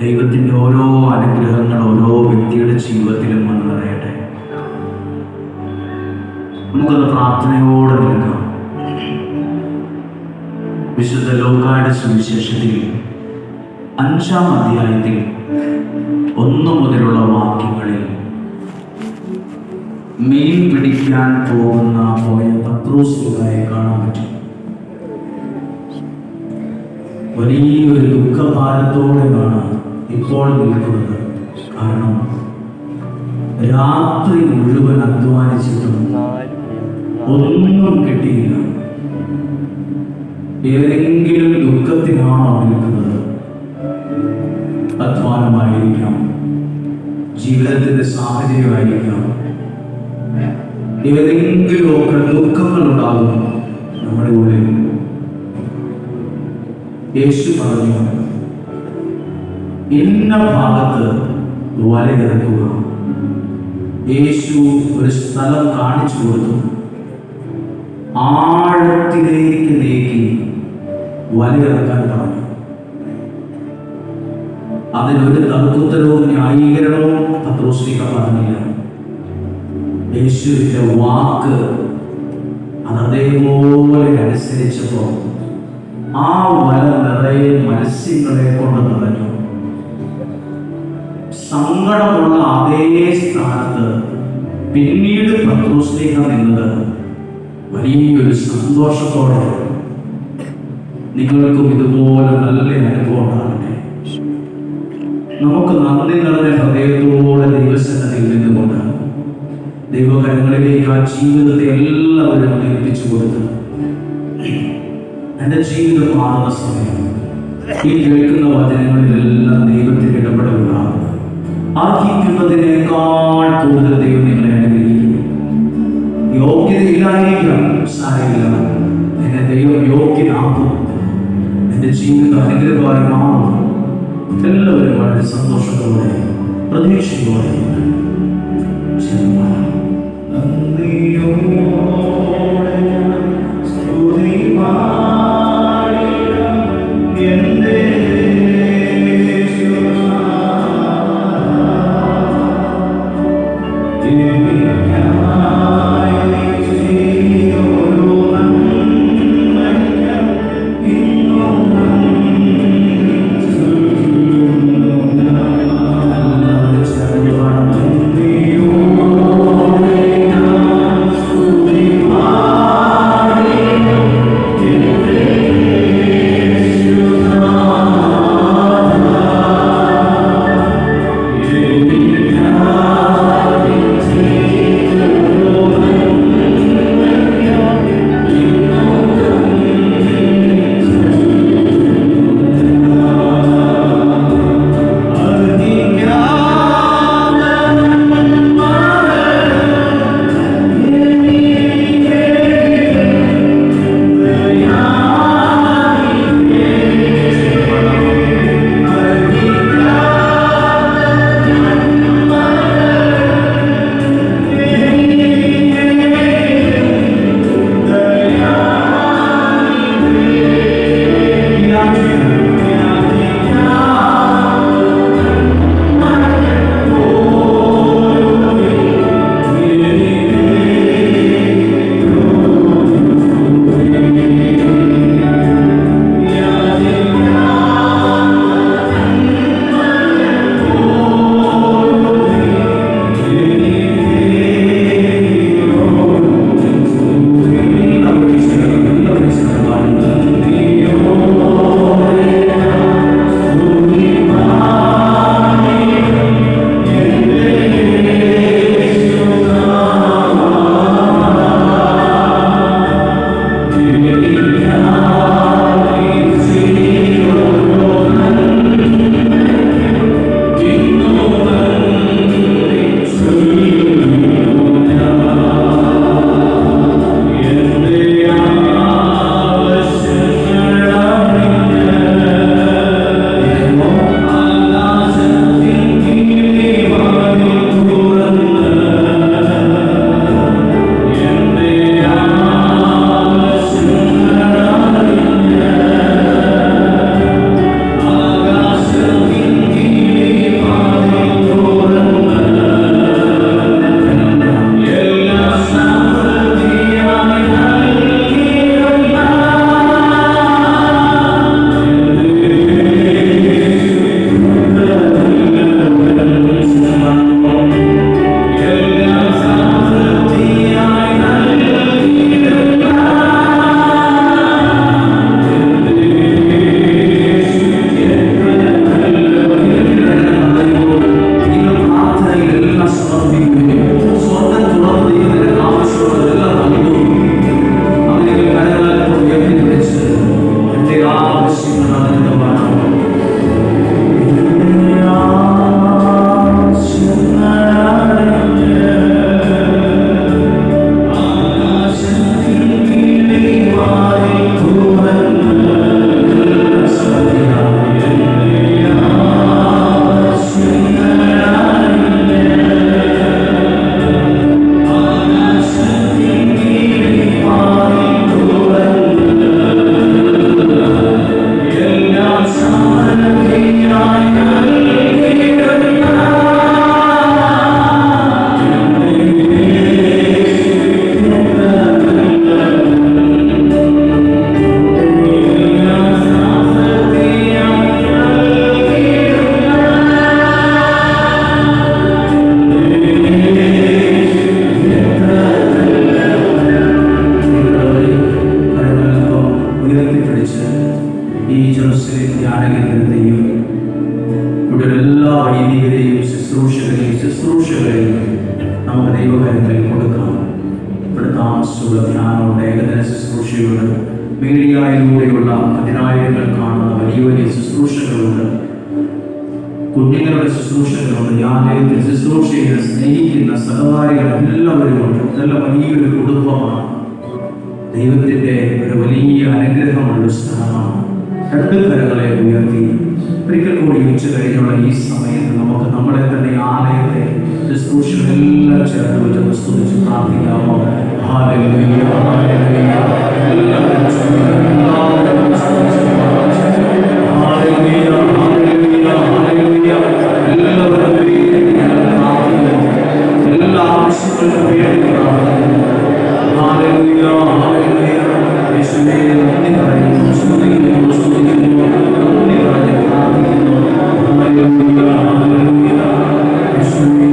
ദൈവത്തിൻ്റെ ഓരോ അനുഗ്രഹങ്ങൾ ഓരോ വ്യക്തിയുടെ ജീവിതത്തിലും വന്ന് നിറയട്ടെ. നമുക്കൊന്ന് പ്രാർത്ഥനയോടെ നിൽക്കാം. വിശുദ്ധ ലൂക്കായുടെ സുവിശേഷത്തിൽ 5-ാം അധ്യായത്തിൽ 1 മുതലുള്ള വാക്യങ്ങളിൽ മീൻ പിടിക്കാൻ പോയ പത്രോസിനെ കാണാൻ പറ്റും. വലിയൊരു ദുഃഖഭാരത്തോടെയാണ് ഇപ്പോൾ നിൽക്കുന്നത്. കാരണം രാത്രി മുഴുവൻ അധ്വാനിച്ചിട്ടും ഒന്നും കിട്ടിയില്ല. ഏതെങ്കിലും ദുഃഖത്തിനാണോ നിൽക്കുന്നത്? അധ്വാനമായിരിക്കാം, ജീവിതത്തിന്റെ സാഹചര്യമായിരിക്കാം, ഏതെങ്കിലുമൊക്കെ ദുഃഖങ്ങൾ ഉണ്ടാകും നമ്മുടെ ഉള്ളിൽ. യേശു പറഞ്ഞു, ഇന്ന ഭാഗത്ത് വലയിറക്കുക. യേശു ഒരു സ്ഥലം കാണിച്ചു കൊടുത്തു. ആഴത്തിലേക്ക് നീക്കി വലയിറക്കാൻ പറഞ്ഞു. അതിനൊരു തർക്കുത്തരവും ന്യായീകരണവും പത്രോസ് പറഞ്ഞില്ല. യേശുവിന്റെ വാക്ക് അതേപോലെ അനുസരിച്ചപ്പോ ആ വല നിറയെ മത്സ്യങ്ങളെ കൊണ്ട് നിറഞ്ഞു. സങ്കടമുള്ള അതേ സ്ഥാനത്ത് പിന്നീട് പത്രോസ് നിന്നത് വലിയൊരു സന്തോഷത്തോടെ. നിങ്ങൾക്കും ഇതുപോലെ നല്ല അനുഭവം ഉണ്ടാകട്ടെ. നമുക്ക് നന്ദി നിറഞ്ഞ ഹൃദയത്തോടെ ദൈവസന്നിധിയിൽ നിന്നുകൊണ്ട് ദൈവകരങ്ങളിലേക്ക് ആ ജീവിതത്തെ എല്ലാവരും ഏൽപ്പിച്ചു കൊടുത്ത് എൻ്റെ ജീവിതം മാറുന്ന സമയം ഈ കേൾക്കുന്ന വചനങ്ങളിലെല്ലാം ദൈവത്തിന് ഇടപെടലുണ്ടാകും. അർഹിക്കുന്നതിനേക്കാൾ കൂടുതൽ ദൈവം നിങ്ങളെ അനുഗ്രഹിക്കും. യോഗ്യതയില്ലായിരിക്കാം, സാരമില്ല, എന്നെ ദൈവം യോഗ്യനാക്കും. എൻ്റെ ജീവിതം അനുഗ്രഹമായി മാറും. എല്ലാവരും വളരെ സന്തോഷത്തോടെ പ്രതീക്ഷയോടെ വൈദികരെയും ശുശ്രൂഷകളെയും നമുക്ക് ദൈവകരങ്ങളിൽ കൊടുക്കാം. ഇവിടെ താമസിച്ചുള്ള ധ്യാനമുണ്ട്, ഏകദിന ശുശ്രൂഷയുണ്ട്, മീഡിയയിലൂടെയുള്ള പതിനായിരങ്ങൾ കാണുന്ന വലിയ വലിയ ശുശ്രൂഷകളുണ്ട്, കുഞ്ഞുങ്ങളുടെ ശുശ്രൂഷകളുണ്ട്, ഈ ആലയത്തിൽ ശുശ്രൂഷ ചെയ്ത് സ്നേഹിക്കുന്ന സഹകാരികൾ എല്ലാവരുമുണ്ട്. ഇതെല്ലാം വലിയൊരു കുടുംബമാണ്. ദൈവത്തിൻ്റെ ഒരു വലിയ അനുഗ്രഹമുള്ള സ്ഥലമാണ്. രണ്ട് കരങ്ങളെ ഉയർത്തി ഒരിക്കൽ കൂടി ഉച്ച കഴിഞ്ഞുള്ള ഈ സമയത്ത് നമുക്ക് നമ്മളെ തന്നെ ആലയത്തെ ശുശ്രൂഷകളെല്ലാം ചേർത്ത് വെച്ച് സ്തുതിച്ച് പ്രാർത്ഥിക്കാമോ? Hallelujah, hallelujah. എല്ലാവരും എല്ലാ ആവശ്യങ്ങൾക്കും വേണ്ടി പ്രാർത്ഥിക്കുന്നു. Hallelujah, hallelujah. യേശുവേ നന്ദി പറയുന്നു, സ്തുതിക്കുന്നു, സ്തുതിക്കുന്നു, നന്ദി പറഞ്ഞ് പ്രാർത്ഥിക്കുന്നു. Hallelujah, hallelujah. യേശുവേ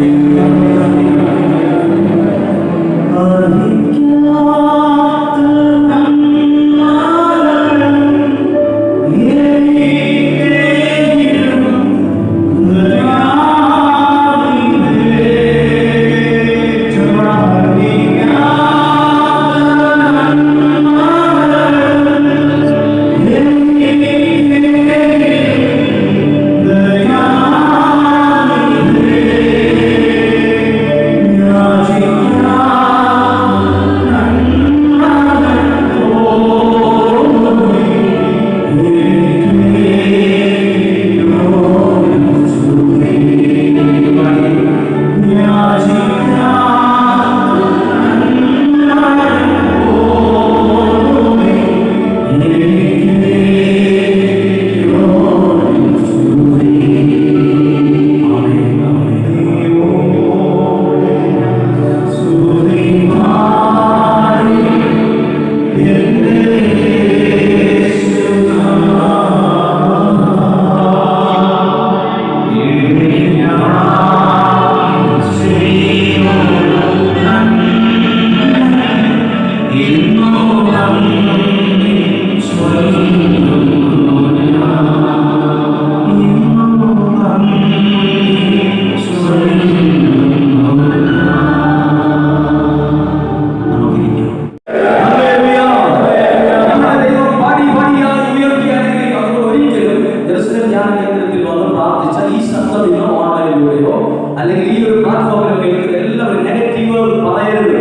അല്ലെങ്കിൽ ഈ ഒരു പ്ലാറ്റ്ഫോമിലൊക്കെ എല്ലാവരും നെഗറ്റീവ് പറയരുത്.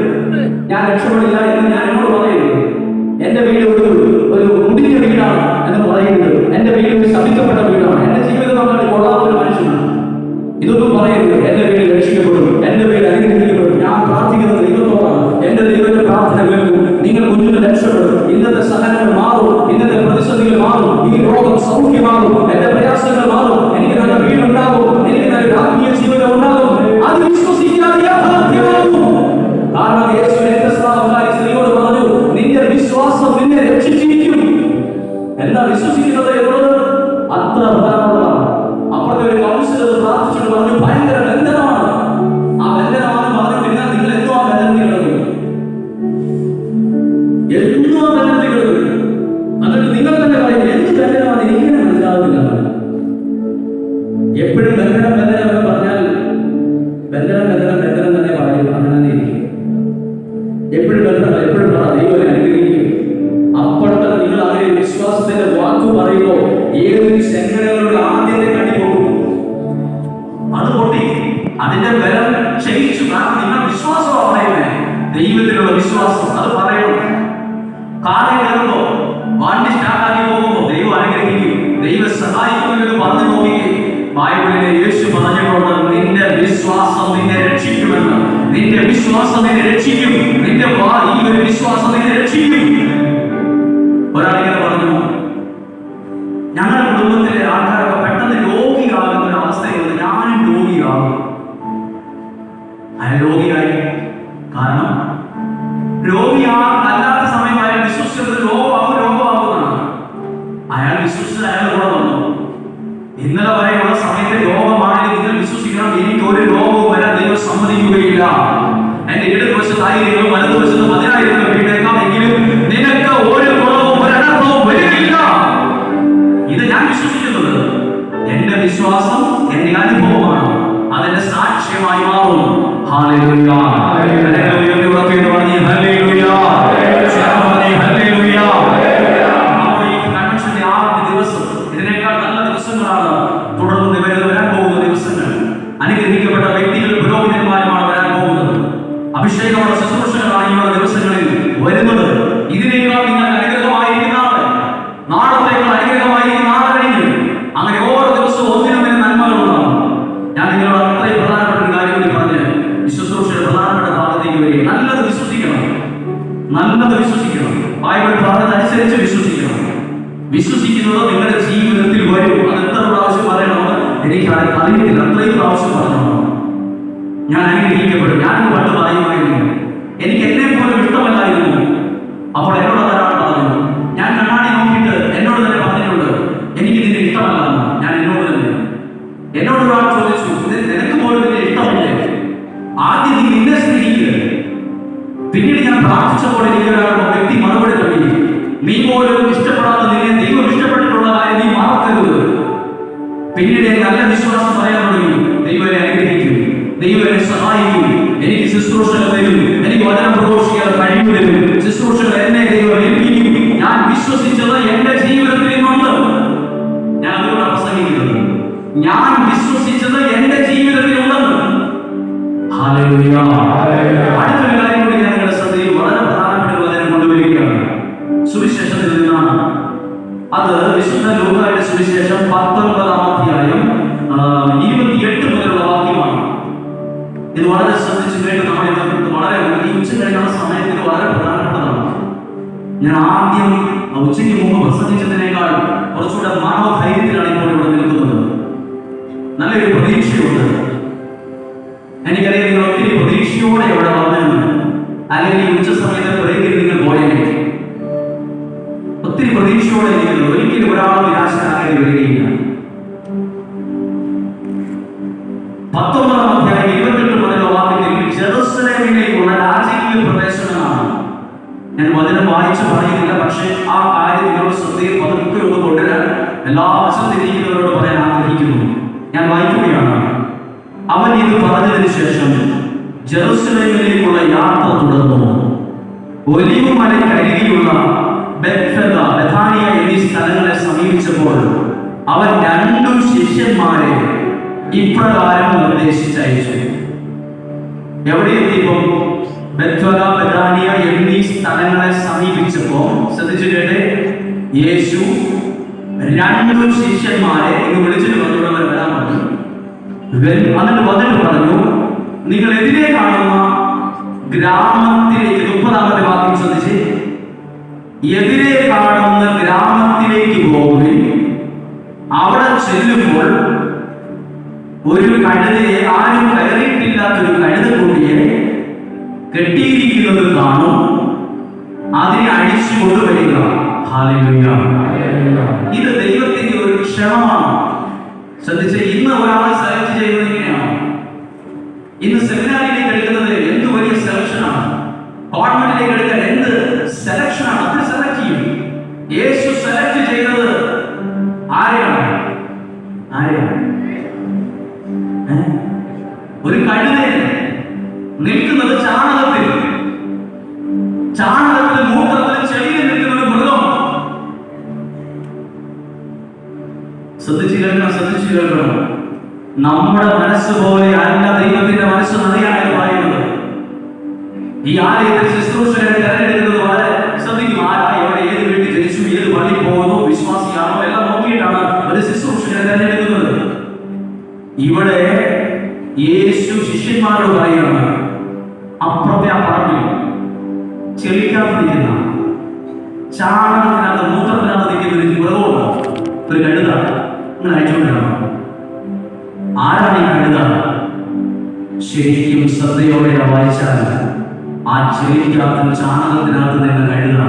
ഞാൻ രക്ഷപ്പെടില്ല എന്ന് ഞാൻ എന്നോട് പറയരുത്. എന്റെ വീട് ഒരു മുടിഞ്ഞ വീടാണ് എന്ന് പറയരുത്. എന്റെ വീട് ശപിക്കപ്പെട്ട വീടാണ്. എന്റെ ജീവിതം നമ്മൾ കൊള്ളാത്ത ഒരു മനുഷ്യനാണ്. ഇതൊന്നും പറയരുത്. എന്റെ വീട് രക്ഷിക്കപ്പെടും, എന്റെ വീട് അനുഗ്രഹിക്കപ്പെടും. ഞാൻ പ്രാർത്ഥിക്കുന്നത് ദൈവത്തോടാണ്. എന്റെ ദൈവത്തിന്റെ പ്രാർത്ഥന കേൾക്കും. നിങ്ങൾ കുഞ്ഞുങ്ങൾ രക്ഷപ്പെടും. ഇന്നത്തെ സഹനങ്ങൾ മാറും, ഇന്നത്തെ പ്രതിസന്ധികൾ മാറും, ഈ രോഗം സൗഖ്യമാകും, എന്റെ പ്രയാസങ്ങൾ മാറും, എനിക്ക് നല്ല വീടുണ്ടാകും, എനിക്ക് നല്ല ആത്മീയ ജീവിതം ഉണ്ടാകും. അത് വിശ്വസിക്കാൻ യാഥാർത്ഥ്യമാകും. കാരണം യേശു രക്തസ്രാവക്കാരി സ്ത്രീയോട് പറഞ്ഞു, നിന്റെ വിശ്വാസം നിന്നെ രക്ഷിച്ചിരിക്കും. എന്താ വിശ്വസിക്കുന്നത് എന്നുള്ളത് അത്ര പ്രധാനമുള്ളതാണ്. അപ്പുറത്തെ ഒരു കൗൺസിലർ പ്രാർത്ഥിച്ചിട്ട് പറഞ്ഞു, ഭയങ്കര ബന്ധനമാണ്. ആ ബന്ധനമാണ് പറഞ്ഞു. പിന്നെ നിങ്ങൾ എന്തോ ആ ബന്ധനത്തിൽ കിടക്കും, എന്തോ ആ ബന്ധനത്തിൽ കിടക്കും. എന്നിട്ട് നിങ്ങൾ തന്നെ പറയും, എന്ത് ബന്ധനമാണ്, എനിക്കിനെ മനസ്സിലാവുന്നില്ല. എപ്പോഴും ബന്ധനം ബന്ധനം എന്ന് പറഞ്ഞാൽ ബന്ധനം ബന്ധനം ബന്ധനം തന്നെ പറയും. അങ്ങനെ തന്നെ ഇരിക്കും. എപ്പോഴും ബന്ധനം, എപ്പോഴും പറ, ദൈവം അനുഗ്രഹിക്കും. അപ്പോഴത്തെ നിങ്ങൾ അങ്ങനെ വിശ്വാസത്തിന്റെ വാക്ക് പറയുമ്പോൾ ഏതൊരു ശങ്കരങ്ങളുടെ ആദ്യത്തെ കടി പൊട്ടും. അത് പൊട്ടി അതിന്റെ ബലം ക്ഷയിച്ചു. കാരണം നിങ്ങൾ വിശ്വാസം പറയുന്നേ, ദൈവത്തിലുള്ള വിശ്വാസം അത് പറയണം. കാലം കയറുമ്പോ വണ്ടി സ്റ്റാർട്ടാക്കി പോകുമ്പോ ദൈവം അനുഗ്രഹിക്കും, ദൈവം സഹായിക്കുമെന്ന് പറഞ്ഞു നോക്കിക്കേ. ബൈബിളിലെ യേശു പറഞ്ഞിട്ടുണ്ട്, നിന്റെ വിശ്വാസം നിന്നെ രക്ഷിക്കുമെന്ന്. നിന്റെ വിശ്വാസം നിന്നെ രക്ഷിക്കും. നിന്റെ ഈ ഒരു വിശ്വാസം നിന്നെ രക്ഷിക്കും. ഒരാളിങ്ങനെ പറഞ്ഞു, ഞങ്ങളുടെ കുടുംബത്തിലെ ആൾക്കാരൊക്കെ പെട്ടെന്ന് രോഗിയാകുന്ന ഒരു അവസ്ഥയുണ്ട്, ഞാനും രോഗിയാകും. അയാൾ രോഗിയായി. കാരണം രോഗിയാകാത്ത സമയം അയാൾ വിശ്വസിച്ചത് രോഗമാകുന്നതാണ്. അയാൾ വിശ്വസിച്ചത് അയാളുടെ കൂടെ വന്നു. ഇന്നലെ വരെയുള്ള സമയത്ത് രോഗമാണെങ്കിൽ നിങ്ങൾ വിശ്വസിക്കണം, എനിക്ക് ഒരു രോഗവും വരാൻ ദൈവം സമ്മതിക്കുകയില്ല. എന്റെ ഇടതുവശത്തായിരിക്കും വലതുവശത്ത് 10,000 വീടേക്കാം, എങ്കിലും നിനക്ക് ഒരു കുറവും ഒരനർത്ഥവും വരികയില്ല. ഇത് ഞാൻ വിശ്വസിക്കുന്നത്. എന്റെ വിശ്വാസം എന്റെ അനുഭവമാണ്. അതിന്റെ സാക്ഷ്യമായി മാറും. ഹല്ലേലൂയ. ഹല്ലേലൂയ. ഉറക്കെ പറഞ്ഞേ ഹല്ലേലൂയ. ശബ്ദമേ ഹല്ലേലൂയ. അപ്പോൾ ഈ കൺവെൻഷന്റെ ആദ്യ ദിവസം ഇതിനേക്കാൾ നല്ല ദിവസങ്ങളാണ് തുടർന്ന് വരാൻ പോകുന്ന ദിവസങ്ങൾ. അനുഗ്രഹിക്കപ്പെട്ട വ്യക്തികൾ പുരോഹിതന്മാരുമാണ് വരാൻ പോകുന്നത്. അഭിഷേകമുള്ള ശുശ്രൂഷകളാണ് ഈ ദിവസങ്ങളിൽ വരുന്നത്. ഇതിനേക്കാൾ നിങ്ങൾ അനുഗ്രഹമായിരിക്കുന്ന നാളത്തേക്കാൾ അനുഗ്രഹമായിരിക്കുന്ന കഴിഞ്ഞു. അങ്ങനെ ഓരോ ദിവസവും ഒന്നിനൊന്നിന് നന്മകളുണ്ടാകും. ഞാൻ നിങ്ങളോട് അത്രയും പ്രധാനപ്പെട്ട ഒരു കാര്യം കൂടി പറഞ്ഞ് ഈ ശുശ്രൂഷയുടെ പ്രധാനപ്പെട്ട ഭാഗത്തേക്ക് വരിക. നല്ലത് വിശ്വസിക്കണം, നല്ലത് വിശ്വസിക്കണം. ബൈബിൾ പറഞ്ഞതനുസരിച്ച് വിശ്വസിക്കണം. വിശ്വസിക്കുന്നത് നിങ്ങളുടെ ജീവിതത്തിൽ വരും. അത് എത്ര പ്രാവശ്യം പറയണമെന്ന് എനിക്ക് അറിയത്തില്ല. അത്രയും പ്രാവശ്യം പറയണം. ഞാൻ അനുഗ്രഹിക്കപ്പെടും. ഞാൻ പണ്ട് പറയുമായിരുന്നു എനിക്ക് എന്നെ പോലും ഇഷ്ടമല്ലായിരുന്നു. അപ്പോൾ എന്നോട് ഒരാൾ പറഞ്ഞു, ഞാൻ കണ്ണാടി നോക്കിയിട്ട് എന്നോട് തന്നെ പറഞ്ഞിട്ടുണ്ട് എനിക്ക് നിന്നെ ഇഷ്ടമല്ല. ഞാൻ എന്നോട് ഒരാൾ ചോദിച്ചു, നിനക്ക് പോലും നിന്നെ ഇഷ്ടമല്ലേ? ആദ്യം നീ നിന്നെ സ്നേഹിക്കുക. പിന്നീട് ഞാൻ പ്രാർത്ഥിച്ചപ്പോൾ എനിക്ക് ഒരാൾ വ്യക്തി മറുപടി നൽകി, നീ പോലും ഇഷ്ടപ്പെടാത്ത നിന്നെ ദൈവം ഇഷ്ടപ്പെട്ടിട്ടുള്ള കാര്യം നീ മറക്കരുത്. പിന്നീട് നല്ല വിശ്വാസം പറയാൻ തുടങ്ങി. ദൈവം എന്നെ അനുഗ്രഹിക്കും, ദൈവം എന്നെ സഹായിക്കും, എനിക്ക് ശുശ്രൂഷകൾ തരും, എനിക്ക് വചനം പ്രഘോഷിക്കാൻ കഴിവ് തരും, ശുശ്രൂഷകൾ എന്നെ ദൈവം ഏൽപ്പിക്കും. ഞാൻ വിശ്വസിച്ചത് എന്റെ ജീവിതത്തിൽ നിന്നുണ്ട്. ഞാൻ അതുകൊണ്ട് പ്രസംഗിക്കുന്നത്, ഞാൻ വിശ്വസിച്ചത് എന്റെ ജീവിതത്തിൽ ഉണ്ടെന്ന്. ഹല്ലേലൂയ. അടുത്തൊരു കാര്യം കൂടി ഞാൻ നിങ്ങളുടെ ശ്രദ്ധയിൽ വളരെ പ്രധാനപ്പെട്ട വചനം കൊണ്ടുവരികയാണ്. സുവിശേഷത്തിൽ നിന്നാണ്. അത് വിശുദ്ധ ലൂക്കായുടെ സുവിശേഷം 19-ാം അധ്യായം 28 മുതലുള്ള വാക്യമാണ്. ഇത് വളരെ ശ്രദ്ധിച്ചു കേട്ട് നമ്മൾ വളരെ ഈ ഉച്ച കഴിഞ്ഞുള്ള സമയത്തിന് വളരെ പ്രധാനപ്പെട്ടതാണ്. ഞാൻ ആദ്യം ഉച്ചയ്ക്ക് മുമ്പ് പ്രസംഗിച്ചതിനേക്കാൾ കുറച്ചുകൂടെ മനോധൈര്യത്തിലാണ് ഇപ്പോൾ ഇവിടെ നിൽക്കുന്നത്. നല്ലൊരു പ്രതീക്ഷയുണ്ട്. എനിക്കറിയാം നിങ്ങൾ ഒത്തിരി പ്രതീക്ഷയോടെ ഇവിടെ വന്നെന്ന്. അല്ലെങ്കിൽ ഉച്ച സമയത്ത് ബ്രേക്കിൽ നിങ്ങൾ പോയെങ്കിൽ ഒത്തിരി പ്രതീക്ഷയോടെ ഇരിക്കുന്നത്. ഒരിക്കലും ഒരാൾ നിരാശനാകേണ്ടി വരികയില്ല. 19-ാം അധ്യായം 28 മുതലുള്ള വാക്യത്തിൽ ജെറുസലേമിലേക്കുള്ള രാജകീയ പ്രവേശനമാണ്. ഞാൻ വചനം വായിച്ചു പറയുന്നില്ല, പക്ഷേ ആ കാര്യം നിങ്ങളുടെ ശ്രദ്ധയിൽ പതുക്കെ ഒന്ന് കൊണ്ടുവരാൻ എല്ലാ വശത്തിരിക്കുന്നവരോട് പറയാൻ ആഗ്രഹിക്കുന്നു. ഞാൻ വായിക്കുകയാണ്. അവൻ ഇത് പറഞ്ഞതിന് ശേഷം ജെറുസലേമിലേക്കുള്ള യാത്ര തുടർന്നു. ഒലിവ് മലയ്ക്കരികിലുള്ള ബെഥാനിയ എന്നീ സ്ഥലങ്ങളെ സമീപിച്ചപ്പോൾ അവൻ 2 ശിഷ്യന്മാരെ ഇപ്രകാരം നിർദ്ദേശിച്ചയച്ചു. എവിടെ എത്തിയപ്പോൾ ബെഥാനിയ എന്നീ സ്ഥലങ്ങളെ സമീപിച്ചപ്പോൾ ശ്രദ്ധിച്ചു കേട്ടെ, യേശു 2 ശിഷ്യന്മാരെ ഇന്ന് വിളിച്ചിട്ട് വന്നിട്ടുള്ളവർ വരാൻ പറഞ്ഞു. വന്നിട്ട് പറഞ്ഞു, നിങ്ങൾ എതിരെ കാണുന്ന ഗ്രാമത്തിലേക്ക്, 30-ാമത്തെ വാക്യം ശ്രദ്ധിച്ച്, എതിരെ കാണുന്ന ഗ്രാമത്തിലേക്ക് പോകുകയും അവിടെ ചെല്ലുമ്പോൾ ഒരു കഴുതയെ, ആരും കയറിയിട്ടില്ലാത്തൊരു കഴുതക്കുട്ടിയെ കെട്ടിയിരിക്കുന്നത് കാണും. അതിനെ അഴിച്ചു കൊണ്ടുവരിക. ഹല്ലേലൂയ. ഇത് ദൈവത്തിന്റെ ഒരു ക്ഷണമാണ്. ശ്രദ്ധിച്ച്, ഇന്ന് ഒരാളെ സെലക്ട് ചെയ്യുന്നത് ഇങ്ങനെയാണ്. ഇന്ന് സെമിനാറിലേക്ക് എടുക്കുന്നത് എന്ത് വലിയ സെലക്ഷനാണ്. ഗവൺമെന്റിലേക്ക് എടുക്കാൻ എന്ത് സെലക്ഷനാണ്. അത് സെലക്ട് ചെയ്യും. യേശു സെലക്ട് ചെയ്തത് ആരെയാണ്? ഒരു കഴുതയെ നിൽക്കുന്നത് ചാണകത്തിൽ, മൂത്രത്തിൽ, ചെടിയിൽ നിൽക്കുന്ന ഒരു മൃഗം. ശ്രദ്ധിച്ചു കേൾക്കണം. നമ്മുടെ മനസ്സ് പോലെ അല്ല ദൈവത്തിന്റെ മനസ്സ് അറിയാനാണ് പറയുന്നത്. ഈ ആലയത്തിൽ ശുശ്രൂഷകരെ തെരഞ്ഞെടുക്കുന്നത് വളരെ ശ്രദ്ധിക്കും. ആരാ, എവിടെ, ഏത് വീട്ടിൽ ജനിച്ചു, ഏത് പള്ളി പോകുന്നു, വിശ്വാസിയാണോ, എല്ലാം നോക്കിയിട്ടാണ് ഒരു ശുശ്രൂഷകരെ തെരഞ്ഞെടുക്കുന്നത്. ഇവിടെ യേശു ശിഷ്യന്മാരോട് പറയുകയാണ്, അപ്പുറത്തെ ആ പറമ്പിൽ ചെളിക്കാത്തിരിക്കുന്ന, ചാണകത്തിനകത്ത്, മൂത്രത്തിനകത്ത് നിൽക്കുന്ന ഒരു മൃഗമുണ്ട്, ഒരു കഴുത. അങ്ങനെ അയച്ചുകൊണ്ടിരണം. ആരാണ് ഈ കഴുത? ശരിക്കും ശ്രദ്ധയോടെ വായിച്ചാൽ ആ ചെളിക്കകത്തും ചാണകത്തിനകത്ത് നിന്ന് കഴുത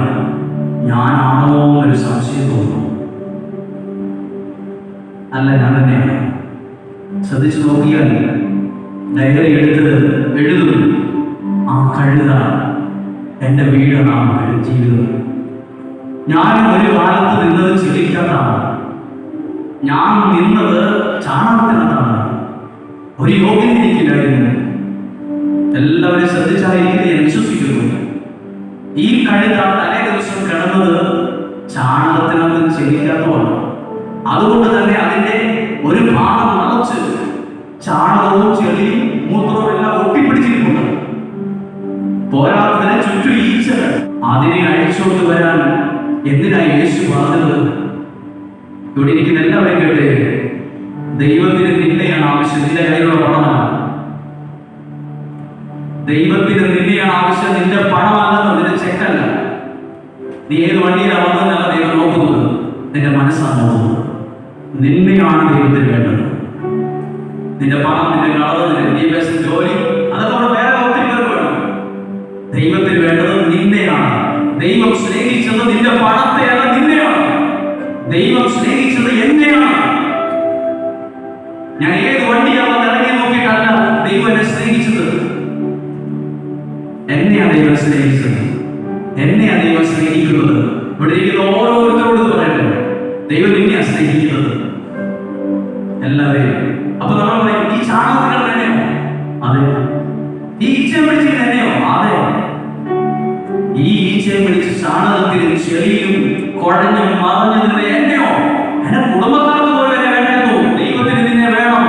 ഞാനാണോ എന്നൊരു സംശയം തോന്നുന്നു. അല്ല, ഞാൻ തന്നെയാണ്. ശ്രദ്ധിച്ചു നോക്കിയാൽ ഡയറി എടുത്ത് എഴുതും, ആ കഴുത എൻ്റെ വീടാണ്, ജീവിതം. ഞാൻ ഒരു കാലത്ത് നിന്നത് ചെളിക്കകത്താണ്. ഞാൻ നിന്നത് ചാണകത്തിനകത്താണ്. ഒരു യോഗ്യത എല്ലാവരും ശ്രദ്ധിച്ചായിരിക്കും ഞാൻ വിശ്വസിക്കുന്നു. ഈ കഴുത തലേ ദിവസം കിടന്നത് ചാണകത്തിനകത്ത് ചെല്ലിക്കാത്തതാണ്. അതുകൊണ്ട് തന്നെ അതിന്റെ ഒരു ഭാഗം നിറച്ച് ചാണകവും ചെളിയും മൂത്രവും എല്ലാം ഒട്ടിപ്പിടിച്ചിരിക്കുന്നു. പോരാത്തതിനെ ചുറ്റും ഈച്ചകൾ. അതിനെ അഴിച്ചുകൊണ്ട് വരാൻ എന്തിനായി യേശു പറഞ്ഞത്? ഇവിടെ ഇരിക്കുന്ന എല്ലാവരും കേട്ടെ, ദൈവത്തിന് നിന്നെയാണ് ആവശ്യം, നിന്റെ കയ്യിലുള്ള പണമല്ല. ദൈവത്തിന് നിന്നെയാണ് ആവശ്യം, നിന്റെ പണമല്ലെന്ന്, നിന്റെ ചെക്കല്ല. നീ ഏത് വണ്ടിയിലാണ് വന്നതെന്നല്ല ദൈവം നോക്കുന്നത്, നിന്റെ മനസ്സാണ് നോക്കുന്നത്. നിന്നെയാണ് ദൈവത്തിന് വേണ്ടത്. നിന്റെ പണം, നിന്റെ കളർ, നിന്റെ വിദ്യാഭ്യാസം, ജോലി, അതൊക്കെ വേറെ ഒത്തിരി പേർക്ക് വേണം. ദൈവത്തിന് വേണ്ടത് നിന്നെയാണ്. ദൈവം സ്നേഹിച്ചത് നിന്റെ പണത്തെയല്ല, നിന്നെയാണ്. ദൈവം സ്നേഹിച്ചത് എന്നെയാണ്. ഞാൻ ഏത് വണ്ടിയാണെന്ന് ഇറങ്ങി നോക്കിയിട്ടല്ല ദൈവം എന്നെ സ്നേഹിച്ചത്. എന്നെയാണ് ദൈവം സ്നേഹിച്ചത്. എന്നെയാണ് ദൈവം സ്നേഹിക്കുന്നത്. ഇവിടെ ഇരിക്കുന്ന ഓരോരുത്തരോട് പറയട്ടെ, ദൈവം നിന്നെയാണ് സ്നേഹിക്കുന്നത്. എല്ലാവരെയും. അപ്പൊ നമ്മൾ പറയും, ഈ ചാണകത്തിൽ തന്നെയോ? അതെ. ഈ ഈച്ചയെ പിടിച്ച് തന്നെയോ? അതെ. ഈ ഈച്ചയെ പിടിച്ച് ചാണകത്തിലും ചെളിയിലും കുഴഞ്ഞും മറഞ്ഞതിന് എന്നെയോ? എന്റെ കുടുംബക്കാർക്ക് പോലും എന്നെ വേണ്ടോ? ദൈവത്തിന് നിന്നെ വേണം.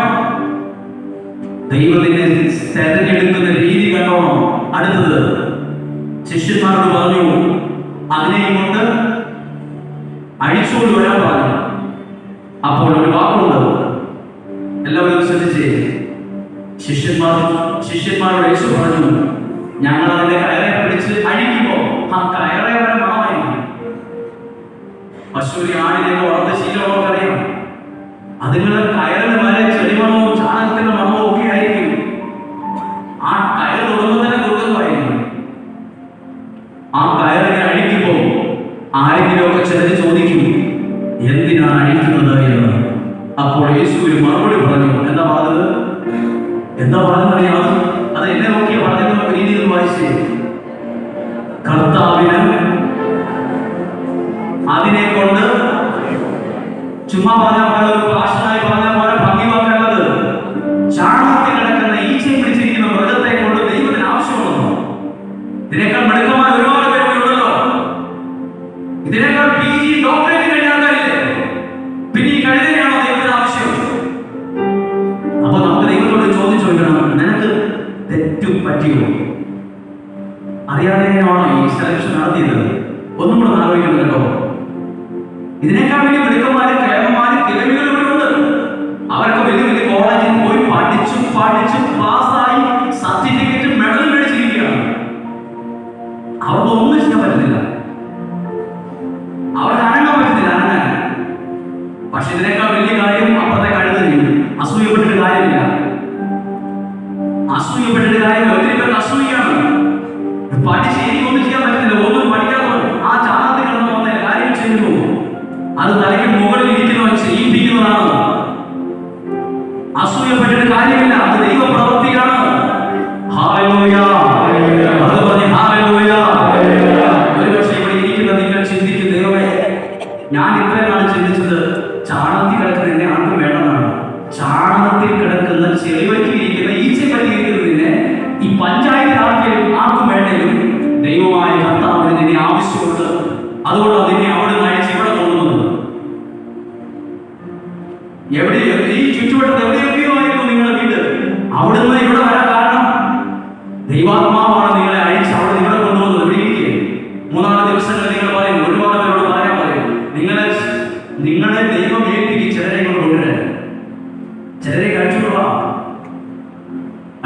ദൈവത്തിനെ തെരഞ്ഞെടുക്കുന്ന രീതി വേണോ? അടുത്തത് ശിഷ്യന്മാരോട് പറഞ്ഞു, അതിനെയും കൊണ്ട് അഴിച്ചുകൊണ്ട് വരാൻ പറഞ്ഞു. അപ്പോൾ ഒരു വാക്കുണ്ട്, എല്ലാവരും ശ്രദ്ധിച്ചേ. ശിഷ്യന്മാരോട് യേശു പറഞ്ഞു, ഞങ്ങൾ അതിന്റെ കയറെ പിടിച്ച് അഴിക്കുമ്പോ ആ കയറെ വരെ മണമായിരിക്കും. പശുവിനെ ആടിനെയൊക്കെ വളർത്ത ശീലമുള്ളവർക്കറിയാം, അതുങ്ങളുടെ കയറിന് വരെ ചെളിമണവും ചാണകത്തിന്റെ മണവും ഒക്കെ ആയിരിക്കും. ആ കയർ തൊടുമ്പോൾ തന്നെ ദുർഗന്ധമായിരിക്കും. ആ കയറിനെ അഴിക്കുമ്പോ ആരെങ്കിലും ഒക്കെ ചിലര് ചോദിക്കും, എന്തിനാണ് അഴിക്കുന്നത് എന്ന്. അപ്പോൾ യേശു ഒരു മറുപടി പറഞ്ഞു. എന്താ പറഞ്ഞത്? അറിയാം. അത് എന്നെ നോക്കി പറഞ്ഞ രീതിയിൽ വായിച്ചേ. കർത്താവിന് അതിനെ കൊണ്ട് ചുമ്മാ പറഞ്ഞ പോലെ, ഒരു ഭാഷണായി പറഞ്ഞ പോലെ ഭംഗി വാക്കേണ്ടത്, ചാണകത്തിൽ കിടക്കുന്ന ഈച്ചയെ പിടിച്ചിരിക്കുന്ന മൃഗത്തെ കൊണ്ട് ദൈവത്തിന് ആവശ്യമുള്ളൂ. ഇതിനേക്കാൾ മെടുക്കമായ ഒരുപാട് പേരുണ്ടല്ലോ. ഇതിനേക്കാൾ PG ഡോക്ടറേറ്റ് കഴിഞ്ഞ ആൾക്കാരില്ലേ? പിന്നെ ഈ കഴുതയാണോ ദൈവത്തിന് ആവശ്യം? അപ്പൊ നമുക്ക് ദൈവത്തോട് ചോദിച്ചു ചോദിക്കണം, നിനക്ക് തെറ്റു പറ്റിയോ? അറിയാതെയാണോ ഈ സെലക്ഷൻ നടത്തിയത്? ഒന്നും കൂടെ ആലോചിക്കണം കേട്ടോ. ഇതിനേക്കാൾ വലിയ മിടുക്കന്മാരും കേരളമാരും കിഴവികളും ഉണ്ട്. അവർക്ക് വലിയ വലിയ കോളേജിൽ പോയി പഠിച്ചും പാസ്സായി സർട്ടിഫിക്കറ്റ് മെഡൽ മേടിച്ചിരിക്കുകയാണ്. അവർക്കൊന്നും ചെയ്യാൻ പറ്റുന്നില്ല, അവർക്ക് അനങ്ങാൻ പറ്റുന്നില്ല. പക്ഷെ ഇതിനേക്കാൾ വലിയ കാര്യം അപ്പുറത്തെ കഴുതയും. അസൂയപ്പെട്ടിട്ട് കാര്യമില്ല. ഒത്തിരി പേർക്ക് അസൂയാണ്. പഠിച്ച് എനിക്കൊന്നും ചെയ്യാൻ പറ്റുന്നില്ല, ഒന്നും പഠിക്കാത്തോ ആ ചാണകത്തിൽ കിടന്ന് വന്ന കാര്യം ചെയ്യുന്നു. അത് തലയ്ക്ക് മുകളിൽ ഇരിക്കുന്നവൻ ചെയ്യിപ്പിക്കുന്നതാണ്. അസൂയപ്പെട്ടിട്ട് കാര്യമില്ല, അത് ദൈവ പ്രവൃത്തിയാണ്. ഒരുപക്ഷെ ഇവിടെ ഇരിക്കുന്ന നിങ്ങൾ ചിന്തിക്കും, ദൈവമേ, ഞാൻ ഇത്രയാണ് ചിന്തിച്ചത് ചാണകത്തിൽ കിടക്കുന്ന എന്നെ ആർക്കും വേണമെന്നാണ്. ചാണകത്തിൽ കിടക്കുന്ന ചെളിവറ്റിയിരിക്കുന്ന ഈച്ചയെ പറ്റിയിരിക്കുന്നതിനെ ഈ പഞ്ചായത്തിൽ ആർക്കും വേണ്ടെങ്കിലും ദൈവമായ കർത്താവിന് നിന്നെ ആവശ്യമുണ്ട്. അതുകൊണ്ട് അതിനെ അവിടെ നിന്ന് അഴിച്ച് ഇവിടെ കൊണ്ടുവന്നത്. ഈ ചുറ്റുവട്ടത്ത് എവിടെയൊക്കെയോ ആയിരുന്നു നിങ്ങളുടെ വീട്. അവിടുന്ന് ഇവിടെ വരാൻ കാരണം ദൈവാത്മാവാണ് നിങ്ങളെ അഴിച്ച് അവിടെ ഇവിടെ കൊണ്ടുവന്നത്. ഇവിടെ ഇരിക്കെ 3 ദിവസങ്ങളിൽ നിങ്ങൾ പറയും, ഒരുപാട് പേരോട് പറയാൻ പറയും, നിങ്ങളെ ദൈവം ഏൽപ്പിക്കും ചിലരെ കൊണ്ട് കൊണ്ടുവരാൻ. ചിലരെ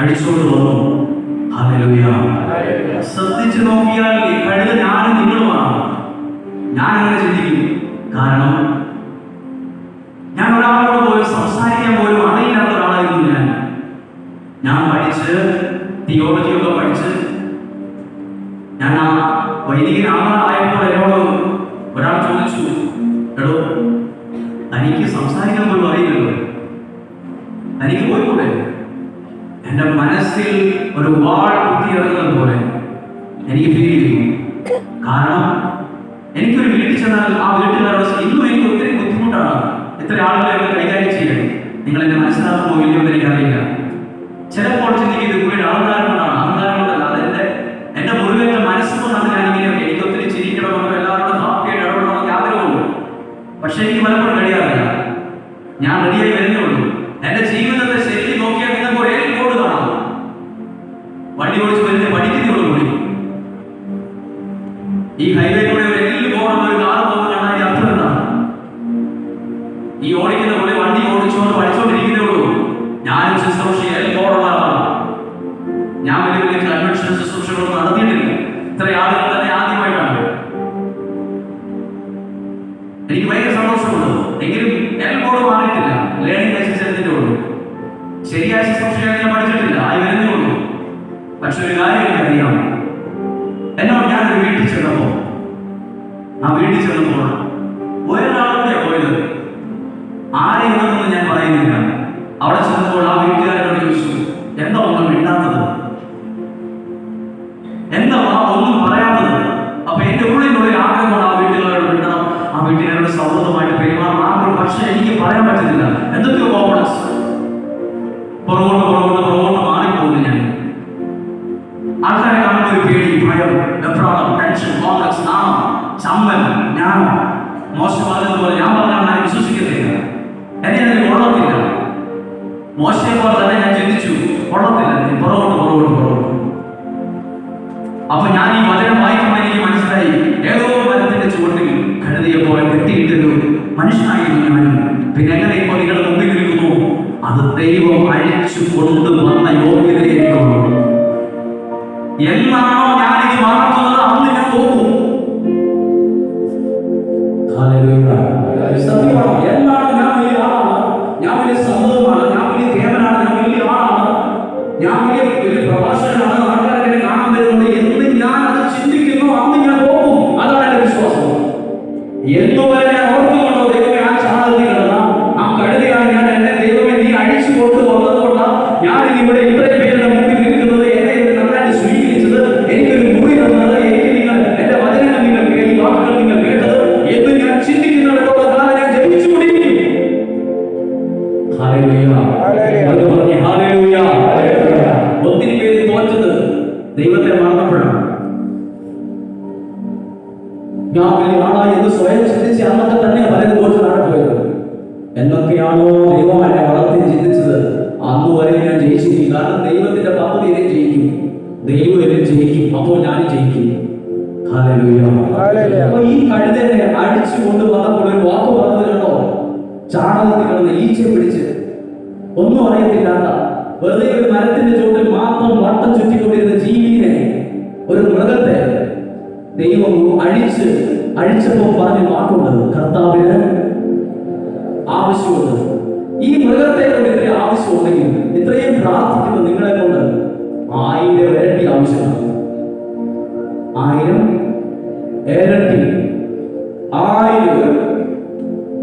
അഴിച്ചുകൊണ്ട് വന്നു. ഹല്ലേലൂയ. ശ്രദ്ധിച്ചു നോക്കിയാൽ ഈ കഴുത ഞാനും നിങ്ങളുമാണ്. ഞാൻ അങ്ങനെ ചിന്തിക്കും. കാരണം ഞാൻ ഒരാളോട് പോലും സംസാരിക്കാൻ പോലും അറിയില്ലാത്ത ഒരാളായിരുന്നു. ഞാൻ പഠിച്ച് തിയോളജിയൊക്കെ പഠിച്ച് ഞാൻ ആ വൈദികനാകാറായപ്പോൾ എന്നോട് ഒരാൾ ചോദിച്ചു, എടോ തനിക്ക് സംസാരിക്കാൻ പോലും അറിയില്ലല്ലോ, തനിക്ക് പോയിക്കൂടെ? എൻ്റെ മനസ്സിൽ ഒരു വാൾ കുത്തിയിറങ്ങുന്നത് പോലെ എനിക്ക് ഫീൽ ചെയ്തു. കാരണം എനിക്കൊരു വീട്ടിൽ ചെന്നാൽ ആ വീട്ടുകാരോട് ഇന്നും എനിക്ക് ഒത്തിരി ബുദ്ധിമുട്ടാണ്. ഇത്ര ആളുകളെ കൈകാര്യം ചെയ്യണം. നിങ്ങൾ എന്നെ മനസ്സിലാക്കുമോ ഇല്ലയോ എന്ന് എനിക്കറിയില്ല. ചിലപ്പോൾ ചിന്തിക്കും ഇത് പുള്ളിയുടെ അഹങ്കാരം കൊണ്ടാണ്. പക്ഷേ ഞാൻ പഠിച്ചിട്ടില്ല, ആയി വരുന്നുള്ളൂ. പക്ഷെ ഒരു കാര്യം എനിക്കറിയാം, എന്നോട് ഞാനൊരു വീട്ടിൽ ചെന്നപ്പോൾ ഒരാളുടെ പോയത് ആരെയെന്നൊന്നും ഞാൻ പറയുന്നില്ല. അവിടെ ചെന്നപ്പോൾ ആ വീട്ടുകാരോട് ചോദിച്ചു, എന്താ ഒന്നും മിണ്ടാത്തത്, എന്താ ഒന്നും പറയാത്തത്? അപ്പൊ എന്റെ ഉള്ളിനുള്ളിൽ ആഗ്രഹമാണ് ആ വീട്ടുകാരോട് മിണ്ടണം, ആ വീട്ടുകാരോട് സൗഹൃദമായിട്ട് പെരുമാറണം ആഗ്രഹം. പക്ഷെ എനിക്ക് പറയാൻ പറ്റുന്നില്ല, എന്തൊക്കെയോ കോംപ്ലക്സ്, പുറകോട്ട് മാറിപ്പോകുന്നു. ഞാൻ ആൾക്കാരെ കാണുന്ന ഒരു പേടി, ഭയം, വെപ്രാളം, ടെൻഷൻ, കോംപ്ലക്സ്, നാണം, ചമ്മൽ, ഞാനോ മോശമാകുന്നതുപോലെ ഞാൻ പറഞ്ഞാൽ ഞാൻ വിശ്വസിക്കത്തില്ല, എന്നെ അതിന് കൊള്ളത്തില്ല. മോശയെ പോലെ തന്നെ ഞാൻ ചിന്തിച്ചു, കൊള്ളത്തില്ല, പുറകോട്ട്. അപ്പൊ ഞാൻ ഈ വചനം വായിക്കുമ്പോൾ എനിക്ക് മനസ്സിലായി, ഏതോ മരത്തിന്റെ ചുവട്ടിൽ കഴുതിയെ പോലെ കെട്ടിയിട്ടൊരു മനുഷ്യനായിരുന്നു ഞാൻ. പിന്നെ എങ്ങനെ ഇപ്പൊ നിങ്ങളുടെ മുമ്പിൽ നിൽക്കുന്നു? അത് ദൈവം അഴിച്ചു കൊണ്ടുവന്ന യോഗ്യതയിലേക്കുള്ളൂ. എന്നാണോ ഞാനിത് മറക്കുന്നത് അന്ന് ഞാൻ പോകും. എന്നാണ് ഞാൻ വലിയ ആളാണ്, ഞാൻ വലിയ സമൂഹമാണ്, ഞാൻ വലിയ ദേവനാണ്, ഞാൻ വലിയ ആളാണ്, ഞാൻ വലിയ പ്രഭാഷകനാണ്, ആൾക്കാരെ കാണാൻ വരുന്നുണ്ട് എന്ന് ഞാൻ അത് ചിന്തിക്കുന്നു, അന്ന് ഞാൻ പോകും. അതാണ് എന്റെ വിശ്വാസം. എന്നുവരെ ഞാൻ ഓർക്കുന്നുണ്ടോ, ദൈവമേ ആ ചാണകത്തിൽ കിടന്ന ആ കഴുതയാണ് ഞാൻ, എന്നെ ദൈവമേ നീ അഴിച്ചു കൊണ്ടുവന്നത് കൊണ്ടാണ് ഞാൻ ഇവിടെ ഇത്രയും പേരുടെ മുമ്പിൽ നിൽക്കുന്നത്, എന്നെ നന്നായിട്ട് സ്വീകരിച്ചത്, എനിക്കൊരു മുറി തന്നത്, എനിക്ക് നിങ്ങൾ എന്റെ വചനങ്ങൾ നിങ്ങൾ ഈ വാക്കുകൾ നിങ്ങൾ കേട്ടത് എന്ന് ഞാൻ ചിന്തിക്കുന്നിടത്തോളം കാലം ഞാൻ ജപിച്ചുകൊണ്ടിരിക്കും. ഒത്തിരി പേര് തോറ്റത് ദൈവത്തെ മറന്നപ്പോഴാണ്. ഞാൻ വലിയ ആളായി എന്ന് സ്വയം ചിന്തിച്ച് അന്നൊക്കെ തന്നെ പലരും തോറ്റ് താഴെ പോയത്. എന്തൊക്കെയാണോ ദൈവം എന്നെ വളർത്തി ചിന്തിച്ചത് അന്ന് വരെ ഞാൻ ജയിച്ചിരിക്കും. കാരണം ദൈവത്തിന്റെ പദ്ധതി എന്നെ ജയിക്കും, ദൈവം എന്നെ ജയിക്കും, അപ്പോൾ ഞാൻ ജയിക്കും. അപ്പൊ ഈ കഴുതനെ അടിച്ചു കൊണ്ടുവന്നപ്പോൾ ഒരു വാക്ക് പറഞ്ഞതിലുണ്ടോ, ചാണകത്തിൽ കിടന്ന് ഈച്ചയെ പിടിച്ച് ഒന്നും അറിയത്തില്ലാത്ത വെറുതെ ഒരു മരത്തിന്റെ ചുവട്ടിൽ മാത്രം വട്ടം ചുറ്റിക്കൊണ്ടിരുന്ന ജീവിയെ, ഒരു മൃഗത്തെ ദൈവം അഴിച്ചപ്പോൾ പറഞ്ഞ വാക്കുണ്ട്, കർത്താവിന് ആവശ്യമുണ്ട്. ഈ മൃഗത്തെ കൊണ്ട് ഇത്രയും ആവശ്യമുണ്ടെങ്കിൽ ഇത്രയും പ്രാർത്ഥിക്കുന്ന നിങ്ങളെ കൊണ്ട് 1000 ഇരട്ടി ആവശ്യമാണ്. 1000 ഇരട്ടി 1000.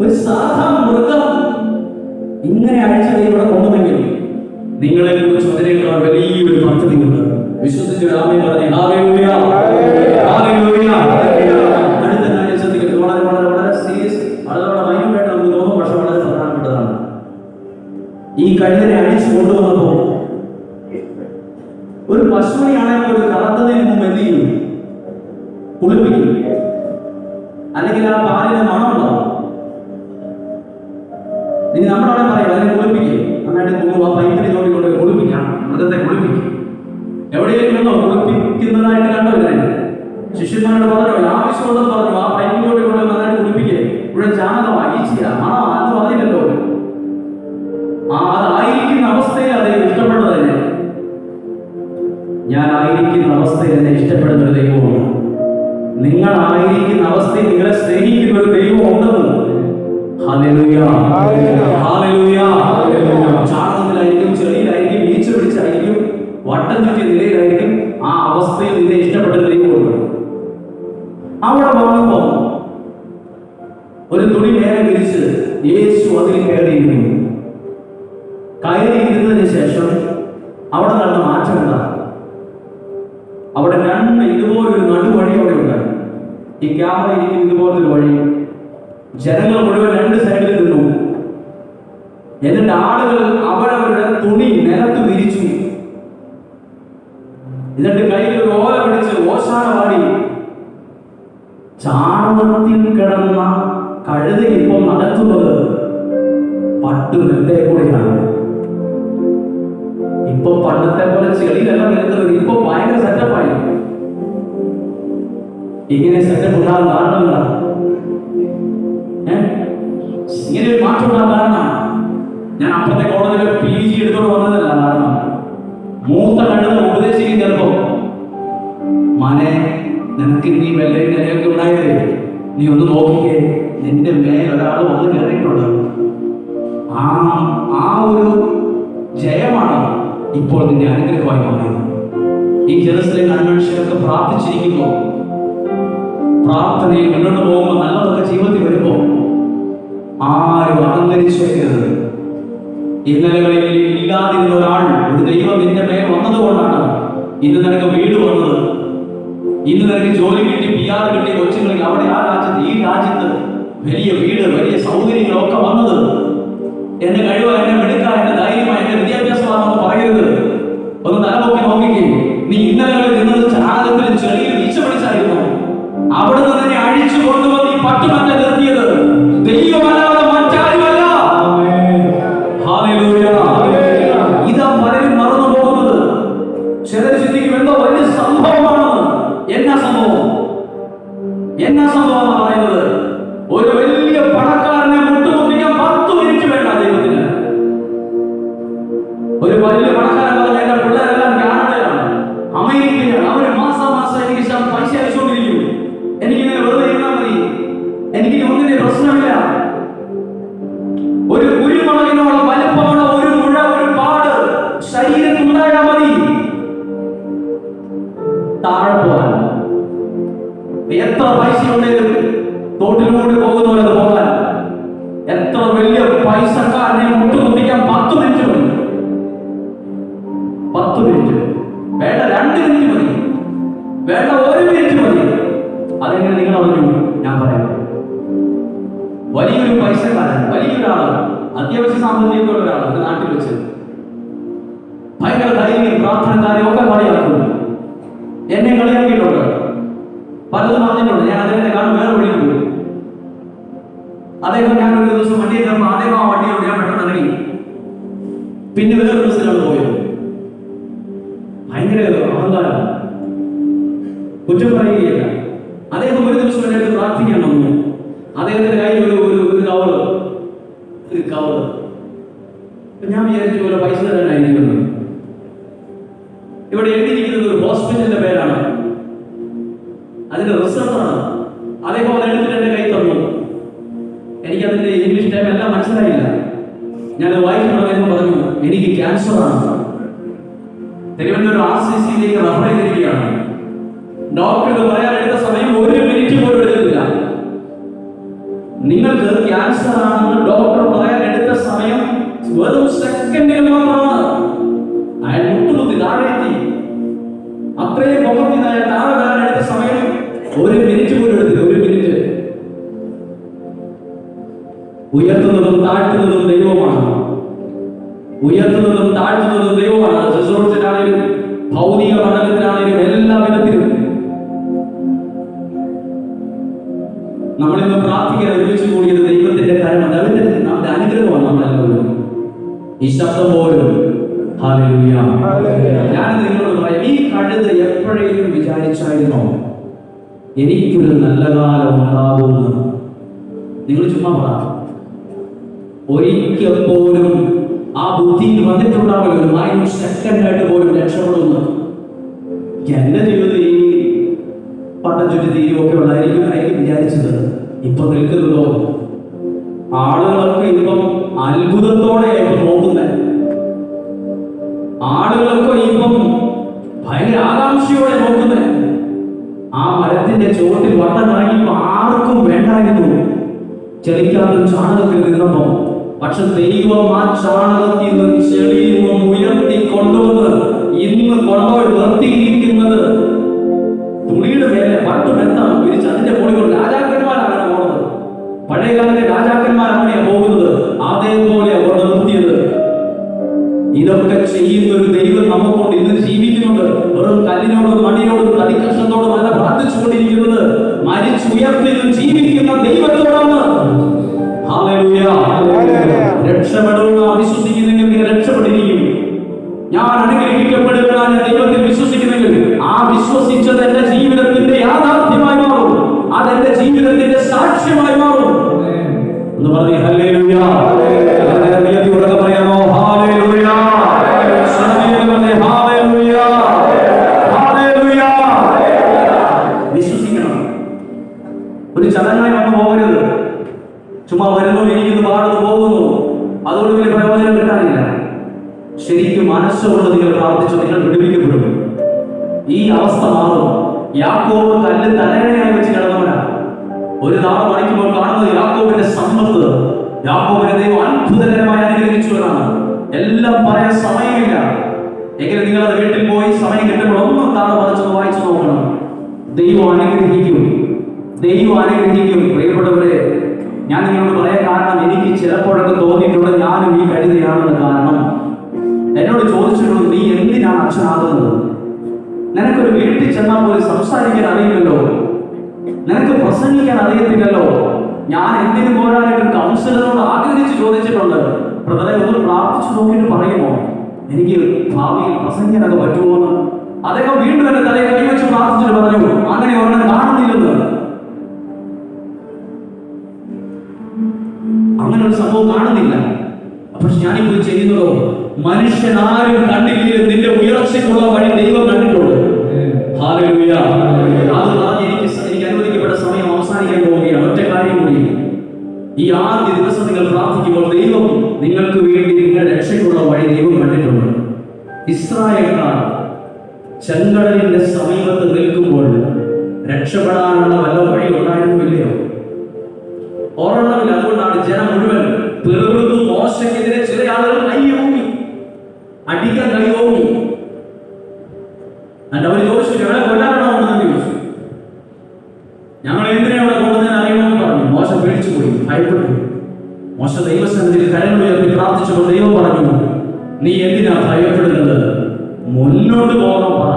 ഒരു സാധാരണ മൃഗം ഇങ്ങനെ അഴിച്ചത് ഇവിടെ കൊണ്ടുവെങ്കിൽ നിങ്ങളെ കുറിച്ച് അതിനേക്കാൾ വലിയൊരു പദ്ധതിയുണ്ട്. വിശ്വസിച്ച് രാമേ പറഞ്ഞേ ഹല്ലേലൂയ, ഹല്ലേലൂയ. അടുത്ത കാര്യം ശ്രദ്ധിക്കുക, വളരെ സീരിയസ്, വളരെ ഭയങ്കരമായിട്ട് നമുക്ക് തോന്നും, പക്ഷെ വളരെ പ്രധാനപ്പെട്ടതാണ്. ഈ കഴുതനെ അഴിച്ചു കൊണ്ടുവന്നപ്പോൾ ഒരു പശുവിനെയാണെങ്കിൽ ഒരു കറന്നതിന് മുമ്പ് എന്ത് ചെയ്യും? കുളിപ്പിക്കും, അല്ലെങ്കിൽ ആ പാലിന് മണമുണ്ടാവും. ഇനി നമ്മളവിടെ പറയും അതിനെ കുളിപ്പിക്കും, നന്നായിട്ട് ആ പൈപ്പിന് ചോട്ടിക്കൊണ്ട് കുളിപ്പിക്കാം, മൃഗത്തെ കുളിപ്പിക്കും. എവിടെയെങ്കിലും കുളിപ്പിക്കുന്നതായിട്ട് കണ്ടോ? ഇതിനെ ശിഷ്യന്മാരോട് പറഞ്ഞു, ആവശ്യമുണ്ടെന്ന് പറഞ്ഞു, ആ പൈപ്പിന് ചോട്ടിക്കൊണ്ട് നന്നായിട്ട് കുളിപ്പിക്കേ. ഇവിടെ ചാണകമാ, ഈച്ചയാ, മണമാ എന്ന് പറഞ്ഞില്ലല്ലോ. അതായിരിക്കുന്ന അവസ്ഥയിൽ അതേ ഇഷ്ടപ്പെട്ടത് തന്നെ. ഞാൻ ആയിരിക്കുന്ന അവസ്ഥയിൽ എന്നെ ഇഷ്ടപ്പെടുന്ന ഒരു ദൈവമാണ്. നിങ്ങൾ ആയിരിക്കുന്ന അവസ്ഥയിൽ നിങ്ങളെ സ്നേഹിക്കുന്ന ഒരു ദൈവം ഉണ്ടെന്ന്. Hallelujah, hallelujah. ചാണകത്തിലായിരിക്കും, ചെളിയിലായിരിക്കും, ഈച്ച പിടിച്ചായിരിക്കും, വട്ടം ചുറ്റിയ നിലയിലായിരിക്കും, ആ അവസ്ഥയിൽ നിന്നെ ഇഷ്ടപ്പെട്ട ദൈവമുണ്ട്. അവിടെ വന്നപ്പോ ഒരു തുണി നേരെ വിരിച്ച് യേശു അതിൽ കയറിയിരിക്കുന്നു. കയറിയിരുന്നതിന് ശേഷം അവിടെ നടന്ന മാറ്റം എന്താ? അവിടെ ഇതുപോലൊരു നടുവഴി അവിടെ ഉണ്ട്. ഈ ക്യാമറ ഇരിക്കും ഇതുപോലൊരു വഴി. ജനങ്ങൾ മുഴുവൻ 2 സൈഡിൽ നിന്നു. എന്നിട്ട് ആളുകൾ അവരവരുടെ തുണി നിലത്ത് വിരിച്ചു. എന്നിട്ട് കയ്യിൽ ഒരു ഓല പിടിച്ച് ഓശാന പാടി. ചാണകത്തിൽ കിടന്ന കഴുത ഇപ്പോൾ നടത്തുന്നത് പട്ടുമെത്തെ കൂടെയാണ്. ഇപ്പൊ പണ്ടത്തെ പോലെ ചെളിയിലെല്ലാം നിൽക്കുന്നത്, ഇപ്പൊ ഭയങ്കര സെറ്റപ്പായി. ഇങ്ങനെ സെറ്റപ്പ് ഉണ്ടാകാൻ കാരണം എന്താ? ഇങ്ങനെ ഒരു മാറ്റം ഉണ്ടാകാൻ കാരണം ഞാൻ അപ്പുറത്തെ കോളേജിൽ PG എടുത്തോണ്ട് വന്നതല്ല. കാരണം മൂത്ത കഴുത ഉപദേശിക്കും ചിലപ്പോ, മനെ നിനക്ക് നീ വെള്ളയും നിലയൊക്കെ ഉണ്ടായത്, നീ ഒന്ന് നോക്കിക്കേ, നിന്റെ മേൽ ഒരാൾ വന്ന് കയറിയിട്ടുണ്ട്. ആ ഒരു ജയമാണ് ഇപ്പോൾ നിന്റെ അനുഗ്രഹമായി മാറിയത്. ഈ ജെറുസലേം കൺവെൻഷനൊക്കെ പ്രാർത്ഥിച്ചിരിക്കുന്നു. പ്രാർത്ഥനയിൽ മുന്നോട്ട് പോകുമ്പോൾ നല്ലതൊക്കെ ജീവിതത്തിൽ വരുമ്പോൾ ആരും അഹങ്കരിച്ചേക്കരുത്. ഇന്നലകളിൽ ഇല്ലാതിരുന്ന ഒരാൾ, ഒരു ദൈവം നിന്റെ മേൽ വന്നതുകൊണ്ടാണ് ഇന്ന് നിനക്ക് വീട് വന്നത്, ഇന്ന് നിനക്ക് ജോലി കിട്ടി, PR കിട്ടി, കൊച്ചുകളിൽ അവിടെ ആ രാജ്യത്ത് ഈ രാജ്യത്ത് വലിയ വീട്, വലിയ സൗകര്യങ്ങളൊക്കെ വന്നത്. എന്റെ കഴിവ്, എന്നെ മെടുക്കാൻ, എന്റെ ധൈര്യമായി, എന്റെ വിദ്യാഭ്യാസമാണെന്ന് പറയരുത്. ഒന്ന് തലപൊക്കി നോക്കിക്കേ. നീ ഇന്നലകളിൽ നിന്നത് ചാണകത്തിലും ചെളിയിലും വീഴ്ച പിടിച്ചായിരുന്നു. അവിടെ നിന്ന് നിന്നെ അഴിച്ചു കൊണ്ടുവന്ന് ഈ പട്ടുമറ്റ നിർത്തിയത് ദൈവമല്ലാതെ മറ്റാരുമല്ല. ഇതാ പലരും മറന്നു പോകുന്നത്. ചിലർ ചിന്തിക്കും എന്തോ വലിയ സംഭവമാണ്. എന്നാ സംഭവം എന്ന് പറയുന്നത്? ഒരു വലിയ പണക്കാരനെ മുട്ടുകുത്തിക്കാൻ 10 മിനിറ്റ് വേണ്ട ദൈവത്തിന്. ഒരു വലിയ പണക്കാരൻ പറഞ്ഞ എന്റെ പിള്ളേരെല്ലാം കാനഡയിലാണ്, അമേരിക്കയിലാണ്, അവര് മാസം എനിക്ക് പൈസ അയച്ചുകൊണ്ടിരിക്കും. എനിക്കിങ്ങനെ വെറുതെ ഇരുന്നാൽ മതി, എനിക്ക് ഒന്നിന്റെ പ്രശ്നമില്ല. ഒരു കുരുമുളകിനോളം വലുപ്പമുള്ള ഒരു മുഴ, ഒരു പാട് ശരീരത്തിലുണ്ടായാൽ മതി താഴെ പോകാൻ. എത്ര പൈസ ഉണ്ടെങ്കിലും തോട്ടിലൂടെ പോകുന്നവരത് പോകാൻ. എത്ര വലിയ പൈസക്കാരനെ മുട്ടുകുത്തിക്കാൻ 10 മിനിറ്റ് മതി. 10 മിനിറ്റ് വേണ്ട, 2 മിനിറ്റ് മതി, വേണ്ട 1 മിനിറ്റ് മതി. അതെങ്ങനെ നിങ്ങൾ അറിഞ്ഞു? ഞാൻ പറയാം. വലിയൊരു പൈസക്കാരൻ, വലിയൊരാള്, അത്യാവശ്യ സാമ്പത്തികത്തോടെ ഒരാൾ ഒരു നാട്ടിൽ വെച്ച് ഭയങ്കര ധൈര്യം, പ്രാർത്ഥനക്കാരെ ഒക്കെ കളിയാക്കുന്നു. എന്നെ കളിയാക്കിയിട്ടുണ്ട്, പലതും പറഞ്ഞിട്ടുണ്ട്. ഞാൻ അദ്ദേഹത്തെ കാണും വേറെ വഴിയിൽ പോയി. അദ്ദേഹം ഞാൻ ഒരു ദിവസം വണ്ടിയിൽ കയറുമ്പോൾ അദ്ദേഹം ആ വണ്ടിയോട് ഞാൻ പെട്ടെന്ന് ഇറങ്ങി. പിന്നെ വേറെ ദിവസത്തിലാണ് പോയത്. ഭയങ്കര അഹങ്കാരം, കുറ്റം പറയുകയില്ല. അദ്ദേഹം ഒരു ദിവസം എന്നെ പ്രാർത്ഥിക്കാൻ വന്നു. അദ്ദേഹത്തിന്റെ കയ്യിൽ ഒരു കവറ്. ഞാൻ വിചാരിച്ചു പോലെ പൈസ തരാനായിരിക്കുന്നു. ഇവിടെ എഴുതിയിരിക്കുന്നത് ഒരു ഹോസ്പിറ്റലിന്റെ പേരാണ്, അതിന്റെ റിസൾട്ടാണ്. അദ്ദേഹം അതെടുത്തിട്ട് എന്റെ കൈ തന്നു. എനിക്കതിന്റെ ഇംഗ്ലീഷ് ടൈം എല്ലാം മനസ്സിലായില്ല. ഞാൻ വായിക്കുമ്പോൾ അദ്ദേഹം പറഞ്ഞു എനിക്ക് ക്യാൻസർ ആണ്. തിരുവനന്തപുരം RCCയിലേക്ക് റഫർ ചെയ്തിരിക്കുകയാണ്. ഡോക്ടർക്ക് പറയാൻ എടുത്ത സമയം 1 മിനിറ്റ് പോലും എടുത്തില്ല. നിങ്ങൾക്ക് ക്യാൻസർ ആണെന്ന് ഡോക്ടർ പറയാൻ എടുത്ത സമയം വെറും സെക്കൻഡുകൾ മാത്രമാണ്. അയാൾ മുട്ടുകുത്തി താഴെ എത്തി. അത്രയും മുഖത്തിൽ താഴെ വരാൻ എടുത്ത സമയം 1 മിനിറ്റ് പോലും എടുത്തില്ല. 1 മിനിറ്റ്. ഉയർത്തുന്നതും താഴ്ത്തുന്നതും ദൈവമാണ്. ഉയർത്തുന്നതും താഴ്ത്തുന്നതും ദൈവമാണ്. ശുശ്രൂഷയിലാണെങ്കിലും ഭൗതിക മണ്ഡലത്തിലാണെങ്കിലും എല്ലാ വിധത്തിലും നമ്മളിന്ന് പ്രാർത്ഥിക്കാൻ ഒരുമിച്ച് കൂടിയത് ദൈവത്തിന്റെ കാര്യമാണ്. നമ്മുടെ അനുഗ്രഹമാണ്. നമ്മളെല്ലാവരും ഈ ശബ്ദം പോലും ഞാൻ നിങ്ങളോട് പറയാം, ഈ കഴുത എപ്പോഴെങ്കിലും വിചാരിച്ചായിരുന്നോ എനിക്കൊരു നല്ല കാലം ഉണ്ടാകുമെന്ന്? നിങ്ങൾ ചുമ്മാ പറ. ഒരിക്കൽ പോലും ആ ബുദ്ധിയിൽ വന്നിട്ടുണ്ടാവില്ല ഒരു മൈനസ് സെക്കൻഡായിട്ട് പോലും രക്ഷപ്പെടുന്നു. എന്റെ ജീവിതത്തിൽ ഈ പട്ടം ചുറ്റി തീരുമൊക്കെ ഉണ്ടായിരിക്കും വിചാരിച്ചത്. ഇപ്പൊ നിൽക്കുന്നതോ ആളുകളൊക്കെ ഇപ്പം അത്ഭുതത്തോടെയായിട്ട് നോക്കുന്നത്. ആളുകളൊക്കെ ഇപ്പം ഭയങ്കര ആകാംക്ഷയോടെ നോക്കുന്നത്. ആ മരത്തിന്റെ ചുവട്ടിൽ വട്ടം കറങ്ങിയപ്പോ ആർക്കും വേണ്ടായിരുന്നു ചെളിക്കാത്ത ചാണകത്തിൽ നിന്നപ്പോ. പക്ഷെ ദൈവം ആ ചാണകത്തിൽ നിന്ന് ചെളിയിൽ നിന്നും ഉയർത്തി കൊണ്ടുവന്ന് ഇന്ന് കൊണ്ടുപോയി നിർത്തിയിരിക്കുന്നത് തുണിയുടെ മേലെ പട്ടുമെത്താണ് വിരിച്ച് അതിന്റെ മുകളിൽ രാജാക്കന്മാരാണ് പോകുന്നത്. പഴയകാലത്തെ രാജാക്കന്മാർ അങ്ങനെയാണ് പോകുന്നത്. അതേപോലെ അവർ നിർത്തിയത്. ഇതൊക്കെ ചെയ്യുന്ന ഒരു ദൈവം നമുക്കൊണ്ട് ഇന്ന് ജീവിക്കുന്നുണ്ട്. വെറും കല്ലിനോടും മണ്ണിനോടും തടിക്കഷ്ണത്തോടും അല്ല പ്രാർത്ഥിച്ചുകൊണ്ടിരിക്കുന്നത്. മരിച്ചുയർത്തിലും ജീവിക്കുന്ന ദൈവത്തോടാണ്. രക്ഷപ്പെടുക വിശ്വസിക്കുന്നെങ്കിൽ നിങ്ങൾ രക്ഷപ്പെട്ടിരിക്കും. ഞാൻ അനുഗ്രഹിക്കപ്പെടുക ദൈവത്തിൽ വിശ്വസിക്കുന്നെങ്കിൽ ആ വിശ്വസിച്ചത് എന്റെ ജീവിതത്തിന്റെ യാഥാർത്ഥ്യമായി മാറും. അതെന്റെ ജീവിതത്തിന്റെ സാക്ഷ്യമായി മാറും. എന്ന് പറഞ്ഞ് ഹല്ലേലൂയ. പറയാമോ? ഹല്ലേലൂയ. വിശ്വസിക്കണം. ഒരു ചടങ്ങായി വന്നു പോകരുത്. ചുമ്മാ വരുന്നു, ഇരിക്കുന്നു, പാടുന്നു, പോകുന്നു. അതുകൊണ്ട് വലിയ പ്രയോജനം കിട്ടാൻ മനസ്സുകൊണ്ട് നിങ്ങൾ പ്രാർത്ഥിച്ചു, നിങ്ങൾ വിടുവിക്കപ്പെടും. ഈ അവസ്ഥ മാറും. യാക്കോബ് കല്ല് തലയണയായി വെച്ച് കിടന്നവനാണ്. ഒരു നാൾ മണിക്കുമ്പോൾ കാണുന്നത് യാക്കോബിന്റെ സമ്പത്ത്, യാക്കോബിനെ ദൈവം അത്ഭുതകരമായി അനുഗ്രഹിച്ചു എന്നാണ്. എല്ലാം പറയാൻ സമയമില്ല. എങ്കിലും നിങ്ങൾ അത് വീട്ടിൽ പോയി സമയം കിട്ടുമ്പോൾ ഒന്നും താഴെ പറിച്ചൊന്ന് വായിച്ചു നോക്കണം. ദൈവം അനുഗ്രഹിക്കും, ദൈവം അനുഗ്രഹിക്കും. പ്രിയപ്പെട്ടവരെ, ഞാൻ നിങ്ങളോട് പറയാൻ കാരണം എനിക്ക് ചിലപ്പോഴൊക്കെ തോന്നിയിട്ടുണ്ട് ഞാനും ഈ കഴുതയാണെന്ന്. കാരണം എന്നോട് ചോദിച്ചിട്ടുണ്ട്, നീ എന്തിനാണ് അച്ഛനാകുന്നത്? നിനക്കൊരു വീട്ടിൽ ചെന്നാൽ പോലും സംസാരിക്കാൻ അറിയില്ലല്ലോ, നിനക്ക് പ്രസംഗിക്കാൻ അറിയത്തില്ലല്ലോ. ഞാൻ എന്തിനു പോരാനായിട്ട് കൗൺസിലറോട് ആഗ്രഹിച്ച് ചോദിച്ചിട്ടുണ്ട്, ബ്രദറെ ഒന്ന് പ്രാർത്ഥിച്ചു നോക്കിയിട്ട് പറയുമോ എനിക്ക് ഭാവിയിൽ പ്രസംഗിക്കാനൊക്കെ പറ്റുമോ എന്ന്. അദ്ദേഹം വീണ്ടും എന്റെ തലയിൽ കൈവച്ച് പ്രാർത്ഥിച്ചിട്ട് പറഞ്ഞു, അങ്ങനെ ഒരെണ്ണം കാണുന്നില്ലെന്ന്. അങ്ങനെ ഒരു സംഭവം കാണുന്നില്ല. പക്ഷെ ഞാനിപ്പോൾ ചെയ്യുന്നതോ, മനുഷ്യൻ ആരും കണ്ടില്ലെങ്കിലും നിന്റെ ഉയർച്ചയ്ക്കുള്ള വഴി ദൈവം കണ്ടിട്ടുണ്ട്. ഹല്ലേലൂയ. അത് പറഞ്ഞ് എനിക്ക് അനുവദിക്കപ്പെട്ട സമയം അവസാനിക്കാൻ പോവുകയാണ്. ഒറ്റ കാര്യം കൂടി, ഈ ആദ്യ ദിവസം നിങ്ങൾ പ്രാർത്ഥിക്കുമ്പോൾ ദൈവം നിങ്ങൾക്ക് വേണ്ടി നിങ്ങളുടെ രക്ഷയ്ക്കുള്ള വഴി ദൈവം കണ്ടിട്ടുണ്ട്. ഇസ്രായേൽക്കാർ ചെങ്കടലിന്റെ സമീപത്ത് നിൽക്കുമ്പോൾ രക്ഷപ്പെടാനുള്ള വല്ല വഴി ഉണ്ടായിരുന്നില്ലയോ? ഒരെണ്ണമില്ല. അതുകൊണ്ടാണ് ജനം മുഴുവൻ പിറുപിറുത്തു. മോശയ്ക്കെതിരെ ചില ആളുകൾ കൈയോങ്ങി, അടിക്കാൻ കൈയോങ്ങി. എന്നിട്ട് അവർ ചോദിച്ചു, ഞങ്ങളെ കൊല്ലാനാണോ എന്ന് ചോദിച്ചു. ഞങ്ങൾ എന്തിനാ അവിടെ കൊണ്ടുവന്നതിന് അറിയണമെന്ന് പറഞ്ഞു. മോശ പേടിച്ചു പോയി, ഭയപ്പെട്ടു. മോശ ദൈവസന്നിധിയിൽ കരങ്ങളുയർത്തി പ്രാർത്ഥിച്ചപ്പോൾ ദൈവം പറഞ്ഞു, നീ എന്തിനാ ഭയപ്പെടുന്നത്? മുന്നോട്ട് പോകാൻ പറ.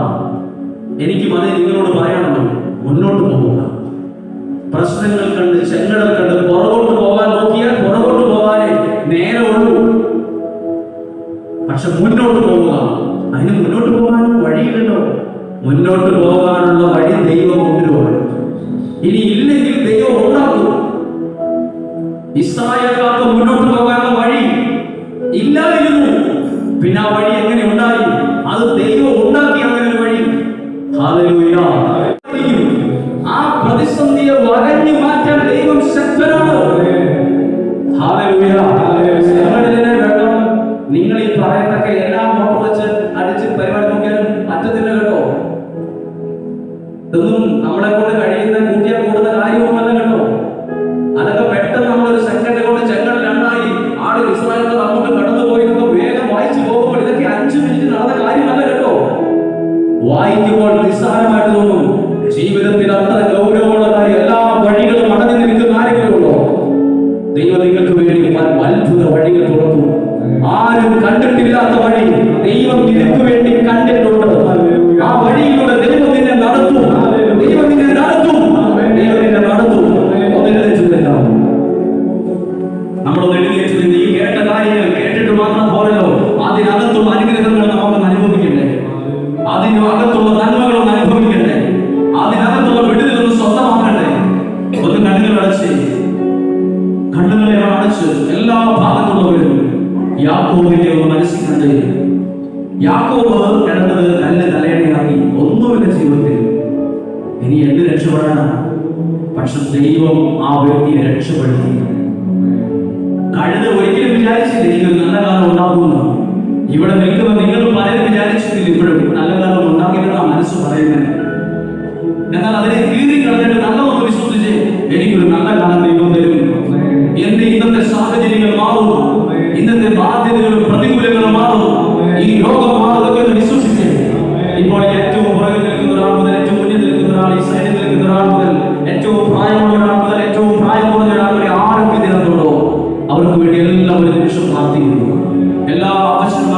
എനിക്ക് മതി നിങ്ങളോട് പറയാനുള്ളൂ, മുന്നോട്ട് പോകുക. പ്രശ്നങ്ങൾ കണ്ട്, ചെങ്കടൽ കണ്ട് പുറകോട്ട് പോകാൻ നോക്കിയാൽ പുറകോട്ട് പോകാനേ നേരെ ഉള്ളൂ. പക്ഷെ മുന്നോട്ട് പോവുക. അതിന് മുന്നോട്ട് പോകാനും വഴിയില്ലല്ലോ. മുന്നോട്ട് പോകാനുള്ള വഴി ദൈവം കൊണ്ടുപോകും. ഇനി ഇല്ലെങ്കിൽ ദൈവം ഉണ്ടാക്കും. ഇസ്രായേൽക്കാർക്ക് മുന്നോട്ട് പോകാനുള്ള വഴി ഇല്ലായിരുന്നു. പിന്നെ ആ വഴി എങ്ങനെ ഉണ്ടായി? അത് ദൈവം ഉണ്ടാക്കി അങ്ങനെ ഒരു വഴി. ഹല്ലേലൂയ. ആ പ്രതിസന്ധിയെ വകഞ്ഞു മാറ്റാൻ ദൈവം ശക്തനാണ്. ഹല്ലേലൂയ. നിങ്ങൾ ഈ പറയത്തക്ക എല്ലാം മോട്ടർ വെച്ച് അടിച്ച് പരിപാടി നോക്കിയാലും അറ്റത്തില്ല കേട്ടോ. ഇതൊന്നും നമ്മളെ കൊണ്ട് കഴിയുന്ന കൂട്ടിയാൽ കൂടുന്ന കാര്യമൊന്നുമല്ല കേട്ടോ. അതൊക്കെ പെട്ടെന്ന് നമ്മളൊരു സെക്കൻഡ് കൊണ്ട് ചെങ്കടൽ രണ്ടായി ആളുകൾ ഇസ്രായേലിൽ അങ്ങോട്ട് കടന്നു പോയിട്ടൊക്കെ വേഗം വായിച്ചു പോകുമ്പോൾ ഇതൊക്കെ 5 മിനിറ്റ് നടന്ന കാര്യമല്ല കേട്ടോ. വായിക്കുമ്പോൾ നിസ്സാരമായിട്ട് തോന്നും. ജീവിതത്തിൽ അത്ര ഗൗരവമുള്ള കാര്യം, എല്ലാ വഴികളും അടഞ്ഞു നിൽക്കുന്ന ആരെങ്കിലുമുണ്ടോ? ദൈവം നിങ്ങൾക്ക് വേണ്ടി അത്ഭുത വഴികൾ തുറക്കും. ആരും കണ്ടിട്ടില്ലാത്ത വഴി ദൈവം നിനക്ക് വേണ്ടി കണ്ടിട്ടുണ്ട്. ആ വഴിയിലൂടെ ദൈവം നിന്നെ നടത്തും. ദൈവം നിന്നെ നടത്തും. ദൈവം നിന്നെ നടത്തും. നമ്മളൊന്ന് എഴുതിയിട്ട് ഈ കേട്ട കാര്യങ്ങൾ കേട്ടിട്ട് മാത്രം പോരല്ലോ, അതിനകത്തുള്ള അനുഗ്രഹങ്ങൾ നമുക്കൊന്ന് അനുഭവിക്കണ്ടേ? അതിനകത്തുള്ള നന്മകളൊന്ന് അനുഭവിക്കണ്ടേ? അതിനകത്തുള്ള വിടുതലൊന്ന് സ്വന്തമാക്കണ്ടേ? ഒന്ന് കണ്ണുകളെ അടച്ച് എല്ലാ ഭാഗത്തുള്ളവരും യാക്കോബിനെ ഒന്ന് മനസ്സിലുണ്ട്. യാക്കോബ് കിടന്നത് കല്ല് തലയണയാക്കി. ഒന്നുമില്ല ജീവിതത്തിൽ. ഇനി എന്ത് രക്ഷപ്പെടാനാണ്? പക്ഷെ ദൈവം ആ വ്യക്തിയെ രക്ഷപ്പെടുത്തി. കഴുത ഒരിക്കലും വിചാരിച്ചില്ല എനിക്കൊരു നല്ല കാലം ഉണ്ടാകുമെന്ന്. ഇവിടെ നിൽക്കുന്ന നിങ്ങൾ പലരും വിചാരിച്ചിട്ടില്ല ഇപ്പോഴും നല്ല കാലം ഉണ്ടാകില്ലെന്നാണ് മനസ്സ് പറയുന്നത്. എന്നാൽ അതിനെ കീറി കളഞ്ഞിട്ട് നല്ലതൊന്ന് വിശ്വസിച്ച് എനിക്കൊരു നല്ല കാലം ദൈവം തരും. എന്റെ ഇന്നത്തെ സാഹചര്യങ്ങൾ മാറും, ഇന്നത്തെ ബാധ്യതകളും പ്രതികൂലങ്ങളും മാറും, ഈ രോഗം മാറുന്നതൊക്കെ വിശ്വസിച്ച് ഇപ്പോൾ ഏറ്റവും പുറകിൽ നിൽക്കുന്ന ഒരാൾ മുതൽ ഏറ്റവും മുന്നിൽ നിൽക്കുന്ന ഒരാൾ, ഈ സൈഡിൽ നിൽക്കുന്ന ഒരാൾ മുതൽ ഏറ്റവും പ്രായമുള്ള ഒരാൾ മുതൽ ഏറ്റവും പ്രായം കുറഞ്ഞ ഒരാൾ വരെ ആരൊക്കെ ഇതിനകത്തുണ്ടോ അവർക്ക് വേണ്ടി എല്ലാവരും നിമിഷം പ്രാർത്ഥിക്കുന്നു. എല്ലാ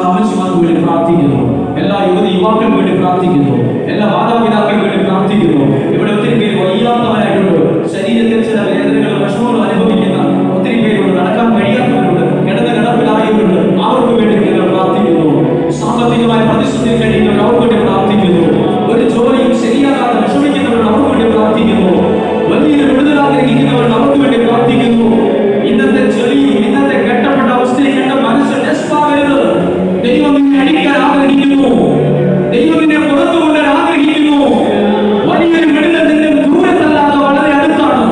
അമ്മച്ചിമാർക്കും വേണ്ടി പ്രാർത്ഥിക്കുന്നു. എല്ലാ യുവതി യുവാക്കൾക്ക് വേണ്ടി പ്രാർത്ഥിക്കുന്നു. എല്ലാ മാതാപിതാക്കൾക്ക് വേണ്ടി പ്രാർത്ഥിക്കുന്നു. ഇവിടെ ഒത്തിരി പേര് വയ്യാത്തവരായിട്ടുണ്ട്. ശരീരത്തിൽ ചില വേദനകളും വിഷമങ്ങളും അനുഭവിക്കുന്ന ഒത്തിരി പേരുണ്ട്. നടക്കാൻ കഴിയാത്തവരുണ്ട്. കിടപ്പിലായവരുണ്ട്. അവർക്ക് വേണ്ടി ഞങ്ങൾ പ്രാർത്ഥിക്കുന്നു. സാമ്പത്തികമായ പ്രതിസന്ധി കഴിയുന്നവർ അവർക്ക് വേണ്ടി പ്രാർത്ഥിക്കുന്നു. ഒരു ജോലിയും ശരിയാകാതെ വിഷമിക്കുന്നവർ അവർക്ക് വേണ്ടി പ്രാർത്ഥിക്കുന്നു. വലിയൊരു വിടുതൽ ആഗ്രഹിക്കുന്നവർ അവർക്ക് വേണ്ടി പ്രാർത്ഥിക്കുന്നു. ഇന്നത്തെ ചെറിയ ഇന്നത്തെ കെട്ടപ്പെട്ട അവസ്ഥയിൽ കണ്ട മനസ്സ് ഡെസ്പാകരുത്. ദൈവം നിന്നെ അടിക്കാൻ ആഗ്രഹിക്കുന്നു. ദൈവം നിന്നെ പുറത്തു കൊണ്ടുവരാൻ ആഗ്രഹിക്കുന്നു. വലിയൊരു വിടുതൽ നിന്റെ ദൂരത്തല്ലാതെ വളരെ അടുത്താണ്.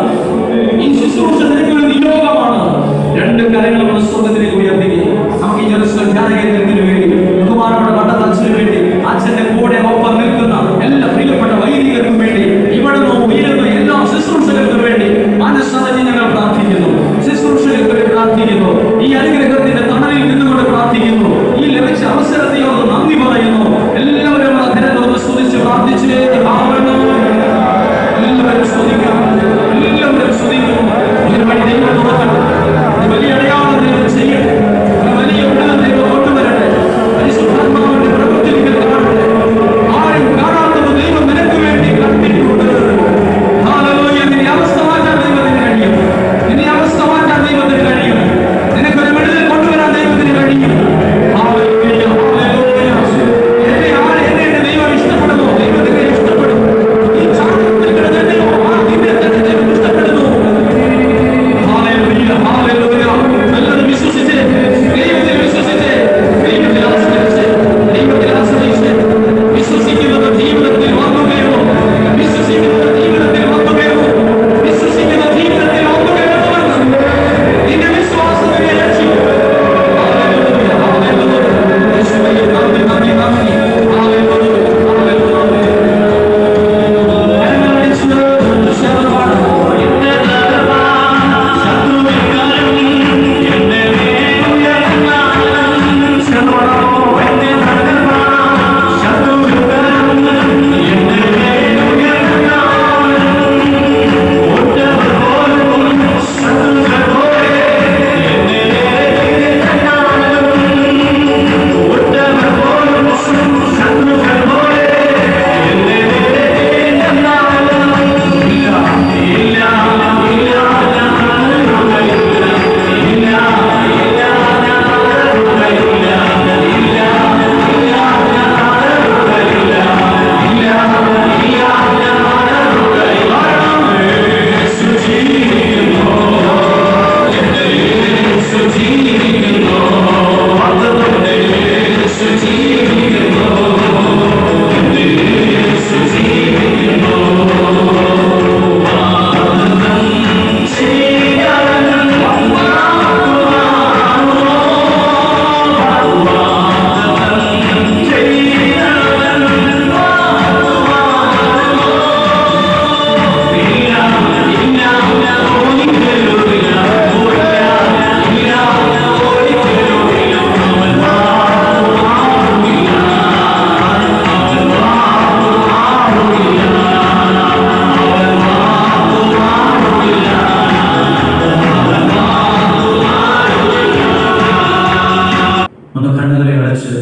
കണ്ണുകളെ അടച്ച്,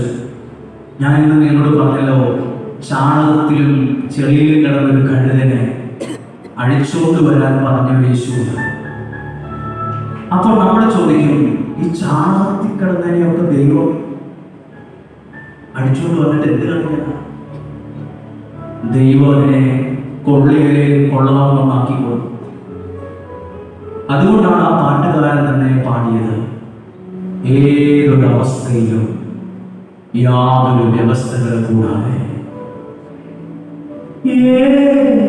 ഞാൻ ഇന്ന് നിങ്ങളോട് പറഞ്ഞല്ലോ, ചാണകത്തിലും ചെളിയിലും കിടന്നൊരു കഴുതനെ അഴിച്ചുകൊണ്ട് വരാൻ പറഞ്ഞ യേശു. അപ്പോൾ നമ്മൾ ചോദിക്കും, ഈ ചാണകത്തിൽ കിടന്നതിനെയൊക്കെ ദൈവം അഴിച്ചുകൊണ്ട് വന്നിട്ട് എന്ത് കളിക്കണം? ദൈവം അതിനെ കൊള്ളികളെയും കൊള്ളാവുന്നതാക്കിക്കൊണ്ടു. അതുകൊണ്ടാണ് ആ പാട്ടുകാരൻ തന്നെ പാടിയത്, ഏതൊരവസ്ഥയിലും യാതൊരു വ്യവസ്ഥകൾ കൂടാതെ. ഏതൊരവസ്ഥയിലും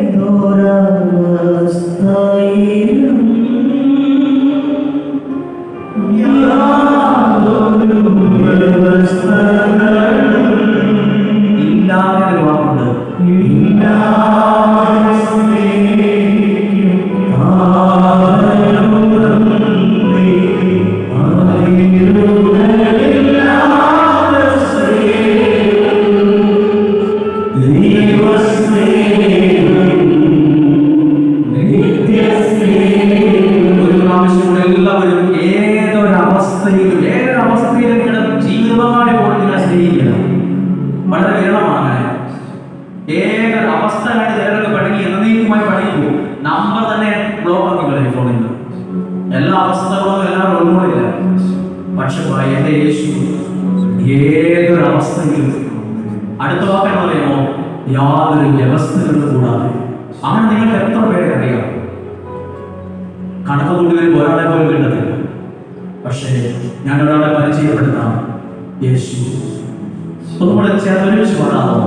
യാതൊരു വ്യവസ്ഥകളും ഇല്ലാതെ വാക്കുണ്ട്. വളരെ വിരളമാണ്. ഏതൊരു അവസ്ഥ കണ്ട് ചിലരൊക്കെ പഠിക്കും, എന്നേക്കുമായി പഠിക്കൂ. നമ്പർ തന്നെ ബ്ലോക്ക് ആക്കി കളയും ഫോണിൽ നിന്ന്. എല്ലാ അവസ്ഥകളും എല്ലാം റോളുകളില്ല. പക്ഷെ എന്റെ യേശു ഏതൊരവസ്ഥയിലും, അടുത്ത വാക്കെന്ന് പറയുമോ, യാതൊരു വ്യവസ്ഥകളും കൂടാതെ. അങ്ങനെ നിങ്ങൾക്ക് എത്ര പേരെ അറിയാം? കണക്ക് കൊണ്ടുവരുമ്പോൾ ഒരാളെ പോലും കിട്ടത്തില്ല. പക്ഷേ ഞാൻ ഒരാളെ പരിചയപ്പെടുത്താം, യേശു. ഒന്നുകൂടെ ചേർന്നൊരുമിച്ച് പാടാമോ?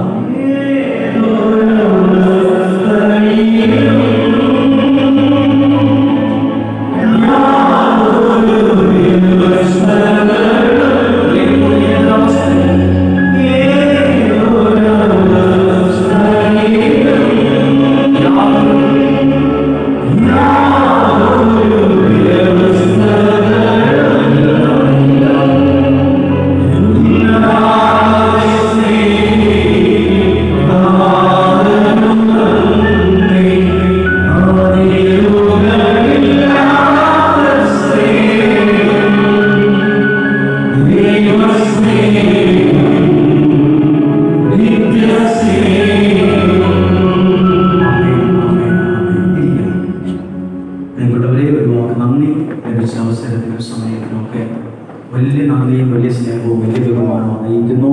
നന്ദി ലഭിച്ച അവസരത്തിനും സമയത്തിനൊക്കെ വലിയ നന്ദിയും വലിയ സ്നേഹവും വലിയ ബഹുമാനവും അറിയിക്കുന്നു.